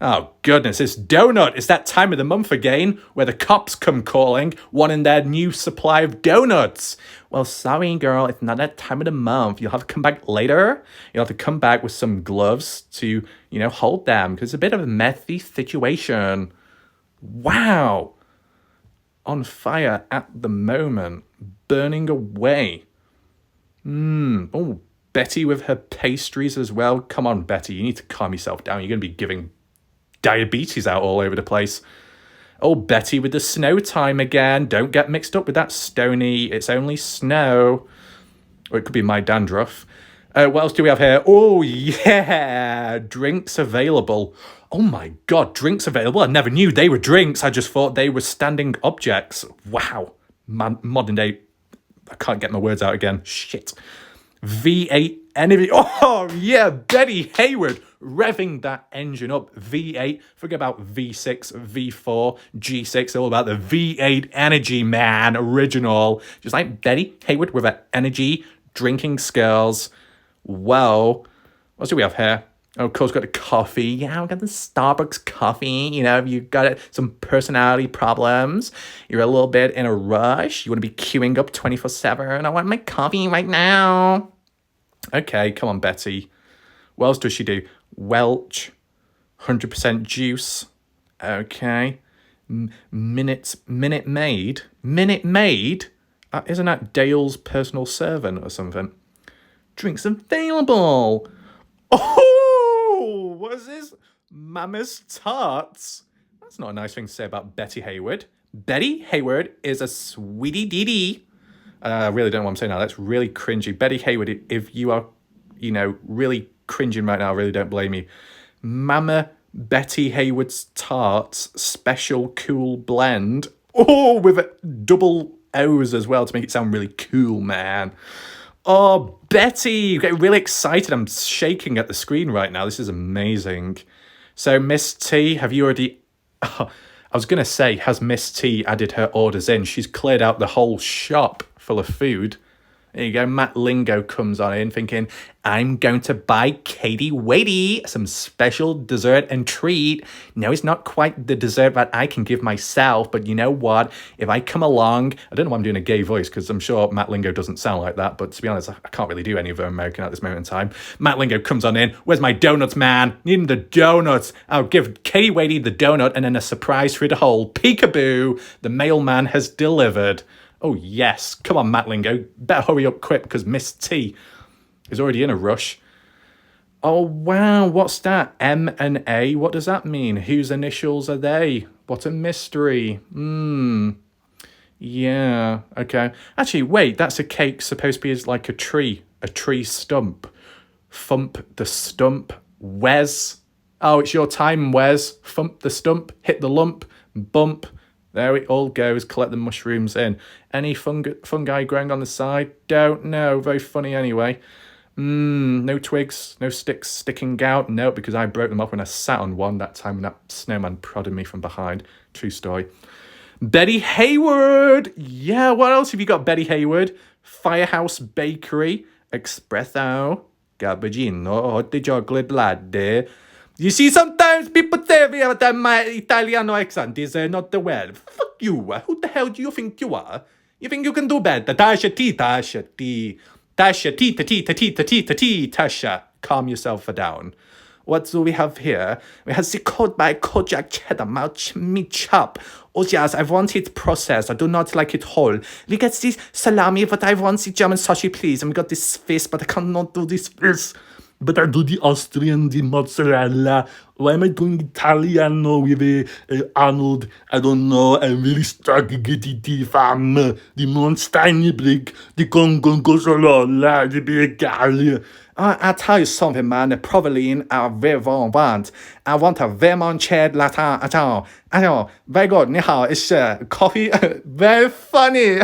Oh, goodness, it's donut. It's that time of the month again where the cops come calling, wanting their new supply of donuts. Well, sorry, girl, it's not that time of the month. You'll have to come back later. You'll have to come back with some gloves to, you know, hold them because it's a bit of a messy situation. Wow. On fire at the moment. Burning away. Oh, Betty with her pastries as well. Come on, Betty, you need to calm yourself down. You're going to be giving diabetes out all over the place. Oh, Betty with the snow time again. Don't get mixed up with that Stony. It's only snow. Or it could be my dandruff. What else do we have here? Oh, yeah. Drinks available. Oh, my God. Drinks available? I never knew they were drinks. I just thought they were standing objects. Wow. Modern day. I can't get my words out again. Shit. V8 energy. Oh, yeah. Betty Hayward. revving that engine up. V8, forget about V6, V4, G6, all about the V8 energy, man, original. Just like Betty Hayward with her energy, drinking skills. Well, what do we have here? Oh, of course, got the coffee. Yeah, we got the Starbucks coffee. You know, you got some personality problems. You're a little bit in a rush. You want to be queuing up 24/7. I want my coffee right now. Okay, come on, Betty. What else does she do? Welch, 100% juice. Okay. Minute Maid. Minute Maid? Isn't that Dale's personal servant or something? Drinks available. Oh, what is this? Mama's Tarts. That's not a nice thing to say about Betty Hayward. Betty Hayward is a sweetie dee. I really don't know what I'm saying now. That's really cringy. Betty Hayward, if you are, really cringing right now, I really don't blame you. Mama Betty Hayward's Tarts Special Cool Blend. Oh, with double O's as well to make it sound really cool, man. Oh, Betty, you get really excited. I'm shaking at the screen right now. This is amazing. So, Miss T, have you already... Oh, I was going to say, has Miss T added her orders in? She's cleared out the whole shop full of food. There you go. Matt Lingo comes on in thinking, I'm going to buy Katie Wadey some special dessert and treat. No, it's not quite the dessert that I can give myself, but you know what? If I come along, I don't know why I'm doing a gay voice because I'm sure Matt Lingo doesn't sound like that, but to be honest, I can't really do any of American at this moment in time. Matt Lingo comes on in. Where's my donuts, man? Need the donuts. I'll give Katie Wadey the donut and then a surprise through the hole. Peekaboo. The mailman has delivered. Oh, yes. Come on, Matt Lingo. Better hurry up quick because Miss T is already in a rush. Oh, wow. What's that? M and A? What does that mean? Whose initials are they? What a mystery. Yeah. Okay. Actually, wait. That's a cake supposed to be like a tree stump. Thump the stump. Wes. Oh, it's your time, Wes. Thump the stump. Hit the lump. Bump. There it all goes. Collect the mushrooms in. Any fungi growing on the side? Don't know. Very funny anyway. No twigs, no sticks sticking out. No, because I broke them up when I sat on one that time when that snowman prodded me from behind. True story. Betty Hayward. Yeah, what else have you got, Betty Hayward? Firehouse Bakery. Espresso. Cappuccino. Hot chocolate latte. You see, sometimes people say that my Italiano accent is not well. Fuck you. Who the hell do you think you are? You think you can do better? Tasha, Tasha. Calm yourself down. What do we have here? We have the code by Kojak cheddar meat chop. Oh yes, I want it processed. I do not like it whole. Look at this salami, but I want the German sausage, please. And we got this fish, but I cannot do this fish. But I do the Austrian, the mozzarella. Why am I doing Italiano with Arnold? I don't know. I'm really struggling to get it from the Monsteinblick, the Gongongosolola, the Begalia. I'll tell you something, man. Provolone, I very want. I want a Vermont latte. Very good. 你好, it's coffee. Very funny.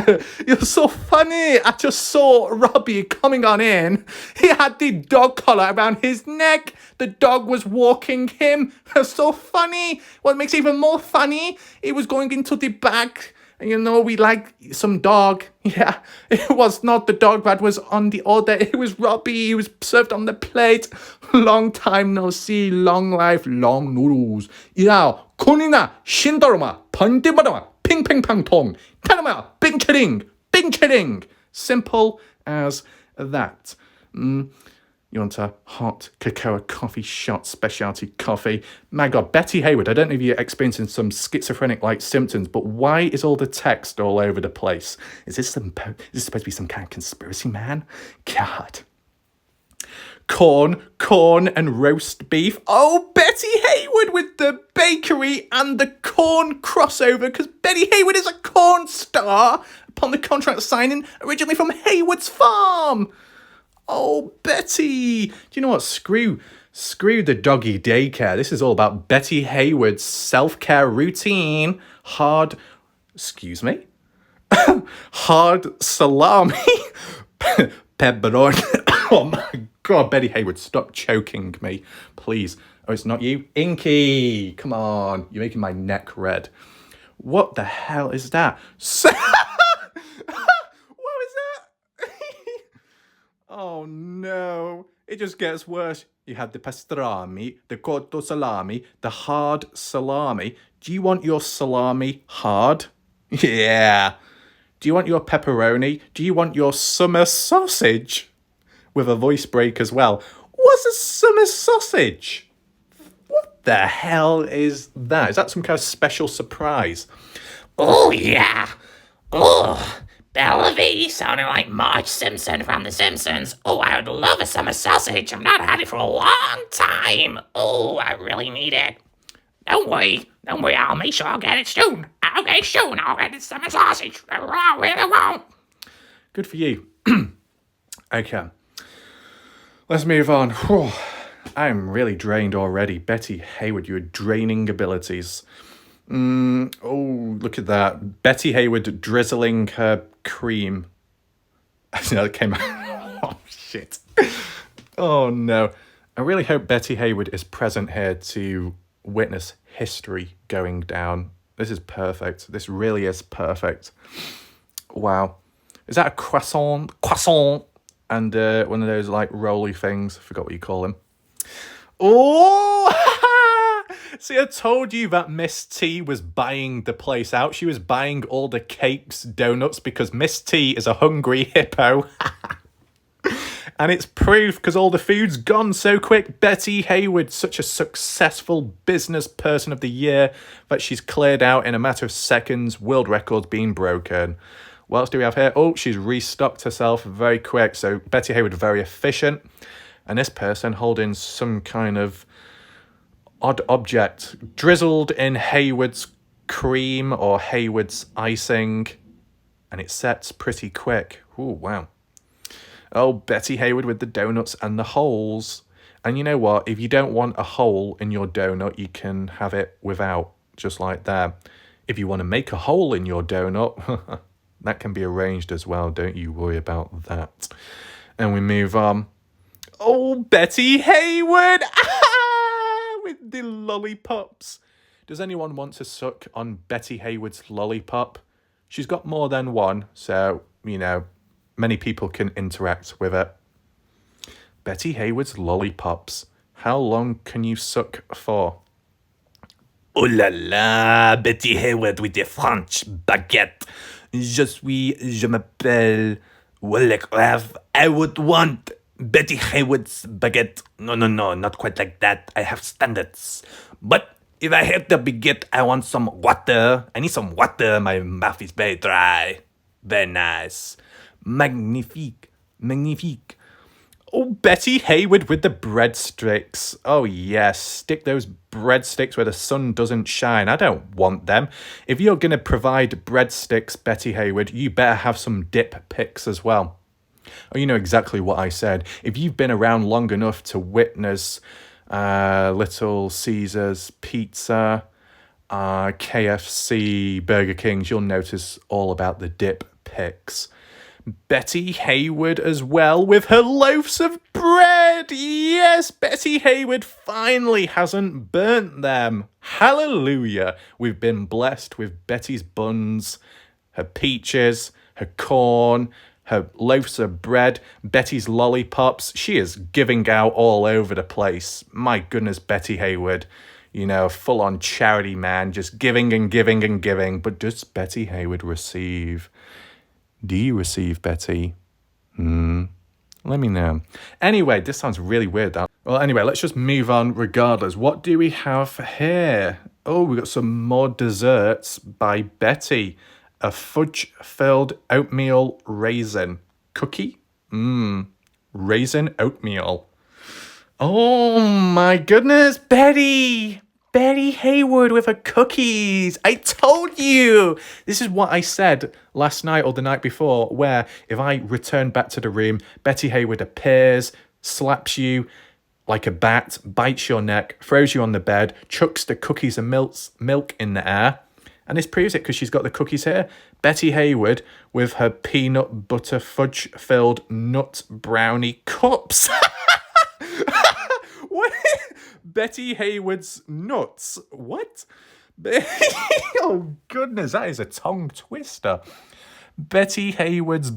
You're so funny. I just saw Robbie coming on in. He had the dog collar around his neck. The dog was walking him. So funny. What makes it even more funny, he was going into the back. We like some dog. Yeah, it was not the dog that was on the order. It was Robbie. He was served on the plate. Long time no see. Long life, long noodles. Yeah, 콘이나 신더르마 번디버더마 핑핑팡통 타르마 빙치링. Simple as that. You want a hot cocoa coffee shot, specialty coffee. My God, Betty Hayward, I don't know if you're experiencing some schizophrenic-like symptoms, but why is all the text all over the place? Is this supposed to be some kind of conspiracy, man? God. Corn and roast beef. Oh, Betty Hayward with the bakery and the corn crossover, because Betty Hayward is a corn star upon the contract signing, originally from Hayward's Farm. Oh, Betty. Do you know what? Screw the doggy daycare. This is all about Betty Hayward's self-care routine. Hard salami, pepperoni. Oh my God, Betty Hayward, stop choking me, please. Oh, it's not you? Inky, come on. You're making my neck red. What the hell is that? What is that? Oh, no. It just gets worse. You had the pastrami, the cotto salami, the hard salami. Do you want your salami hard? Yeah. Do you want your pepperoni? Do you want your summer sausage? With a voice break as well. What's a summer sausage? What the hell is that? Is that some kind of special surprise? Oh, yeah. Oh, Bellevue sounding like Marge Simpson from The Simpsons. Oh, I would love a summer sausage. I've not had it for a long time. Oh, I really need it. Don't worry. I'll make sure I'll get it soon. I'll get the summer sausage. I really won't. Good for you. Okay. Let's move on. Whew. I'm really drained already. Betty Hayward, your draining abilities. Oh, look at that. Betty Hayward drizzling her cream. That came out. Oh, shit. Oh, no. I really hope Betty Hayward is present here to witness history going down. This is perfect. This really is perfect. Wow. Is that a croissant? Croissant. And one of those, like, roly things. I forgot what you call them. Oh! See, I told you that Miss T was buying the place out. She was buying all the cakes, donuts, because Miss T is a hungry hippo. And it's proof, because all the food's gone so quick. Betty Hayward, such a successful business person of the year, that she's cleared out in a matter of seconds. World records being broken. What else do we have here? Oh, she's restocked herself very quick. So Betty Hayward, very efficient. And this person holding some kind of odd object drizzled in Hayward's cream or Hayward's icing. And it sets pretty quick. Oh, wow. Oh, Betty Hayward with the donuts and the holes. And you know what? If you don't want a hole in your donut, you can have it without, just like that. If you want to make a hole in your donut, that can be arranged as well. Don't you worry about that. And we move on. Oh, Betty Hayward! With the lollipops. Does anyone want to suck on Betty Hayward's lollipop? She's got more than one, so, you know, many people can interact with it. Betty Hayward's lollipops. How long can you suck for? Oh la la, Betty Hayward with the French baguette. Je m'appelle Wallacraft. I would want Betty Hayward's baguette. No, not quite like that. I have standards. But if I have the baguette, I want some water. I need some water. My mouth is very dry. Very nice. Magnifique. Oh, Betty Hayward with the breadsticks. Oh, yes. Stick those breadsticks where the sun doesn't shine. I don't want them. If you're going to provide breadsticks, Betty Hayward, you better have some dip picks as well. Oh, you know exactly what I said. If you've been around long enough to witness Little Caesars Pizza, KFC, Burger Kings, you'll notice all about the dip picks. Betty Hayward as well with her loaves of bread. Yes, Betty Hayward finally hasn't burnt them. Hallelujah. We've been blessed with Betty's buns, her peaches, her corn, her loaves of bread, Betty's lollipops. She is giving out all over the place. My goodness, Betty Hayward. You know, full-on charity man, just giving and giving and giving. But does Betty Hayward receive? Do you receive, Betty? Let me know. Anyway, this sounds really weird, that. Well, anyway, let's just move on regardless. What do we have here? Oh, we got some more desserts by Betty. A fudge-filled oatmeal raisin cookie. Raisin oatmeal. Oh my goodness, Betty! Betty Hayward with her cookies. I told you. This is what I said last night or the night before, where if I return back to the room, Betty Hayward appears, slaps like a bat, bites your neck, throws you on the bed, chucks the cookies and milk in the air. And this proves it because she's got the cookies here. Betty Hayward with her peanut butter fudge-filled nut brownie cups. Betty Haywood's nuts. What? Oh, goodness, that is a tongue twister. Betty Haywood's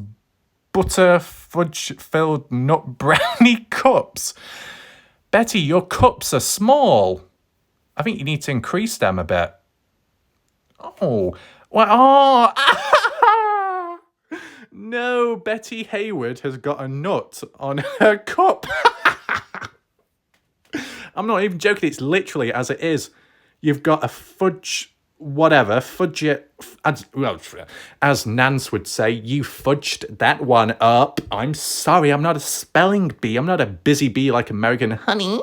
butter fudge-filled nut brownie cups. Betty, your cups are small. I think you need to increase them a bit. Oh, well, oh. No, Betty Haywood has got a nut on her cup. I'm not even joking. It's literally as it is. You've got a fudge, whatever, fudge it. As Nance would say, you fudged that one up. I'm sorry, I'm not a spelling bee. I'm not a busy bee like American honey.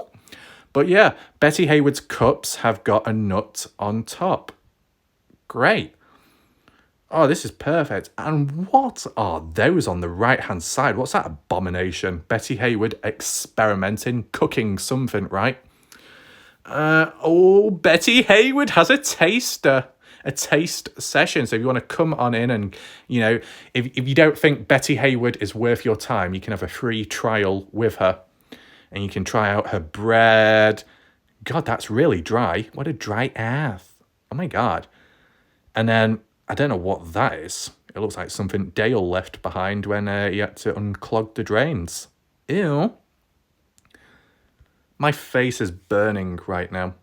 But yeah, Betty Haywood's cups have got a nut on top. Great. Oh, this is perfect. And what are those on the right-hand side? What's that abomination? Betty Haywood experimenting, cooking something, right? Oh, Betty Haywood has a taster. A taste session. So if you want to come on in and, you know, if you don't think Betty Haywood is worth your time, you can have a free trial with her. And you can try out her bread. God, that's really dry. What a dry ass. Oh my God. And then, I don't know what that is. It looks like something Dale left behind when he had to unclog the drains. Ew. My face is burning right now.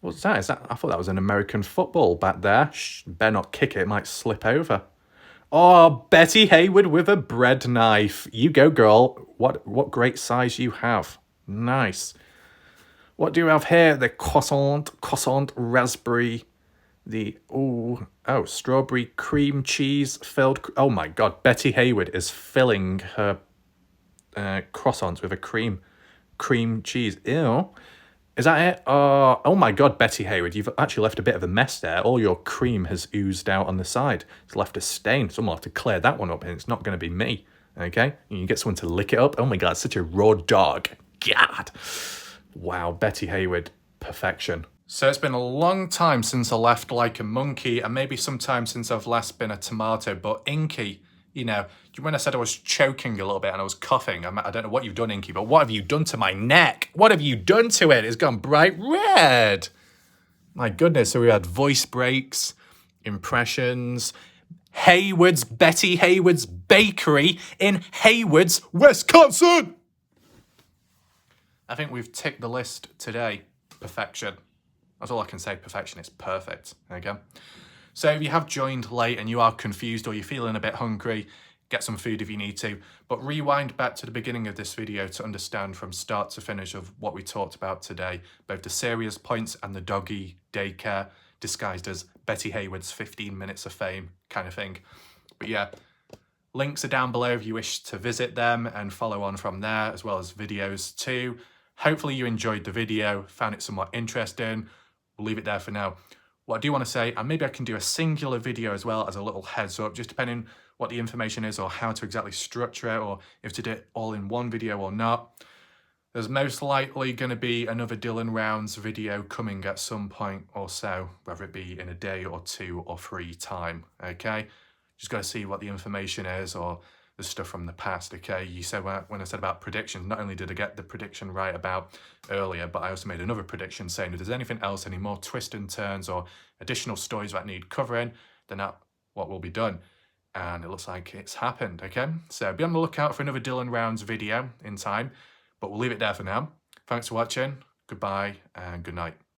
What's that? Is that? I thought that was an American football back there. Shh, better not kick it. It might slip over. Oh, Betty Haywood with a bread knife. You go, girl. What great size you have. Nice. What do you have here? The croissant raspberry. Strawberry cream cheese filled. Oh my God, Betty Haywood is filling her croissants with a cream cheese. Ew. Is that it? Oh my God, Betty Haywood, you've actually left a bit of a mess there. All your cream has oozed out on the side. It's left a stain. Someone will have to clear that one up, and it's not going to be me. Okay? You get someone to lick it up. Oh my God, such a raw dog. God. Wow, Betty Haywood, perfection. So it's been a long time since I left like a monkey, and maybe some time since I've last been a tomato, but Inky, you know, when I said I was choking a little bit and I was coughing, I don't know what you've done, Inky, but what have you done to my neck? What have you done to it? It's gone bright red. My goodness, so we had voice breaks, impressions, Betty Haywood's Bakery in Haywood's, Wisconsin. I think we've ticked the list today. Perfection. That's all I can say. Perfection. It's perfect. There you go. So if you have joined late and you are confused or you're feeling a bit hungry, get some food if you need to. But rewind back to the beginning of this video to understand from start to finish of what we talked about today. Both the serious points and the doggy daycare disguised as Betty Haywood's 15 minutes of fame kind of thing. But yeah, links are down below if you wish to visit them and follow on from there, as well as videos too. Hopefully you enjoyed the video, found it somewhat interesting. We'll leave it there for now. What I do want to say, and maybe I can do a singular video as well as a little heads up, just depending what the information is or how to exactly structure it, or if to do it all in one video or not. There's most likely going to be another Dylan Rounds video coming at some point or so, whether it be in a day or 2 or 3 time, okay? Just got to see what the information is or the stuff from the past, okay? You said when I said about predictions, not only did I get the prediction right about earlier, but I also made another prediction saying if there's anything else, any more twists and turns or additional stories that need covering, then that's what will be done. And it looks like it's happened, okay? So be on the lookout for another Dylan Rounds video in time, but we'll leave it there for now. Thanks for watching, goodbye, and good night.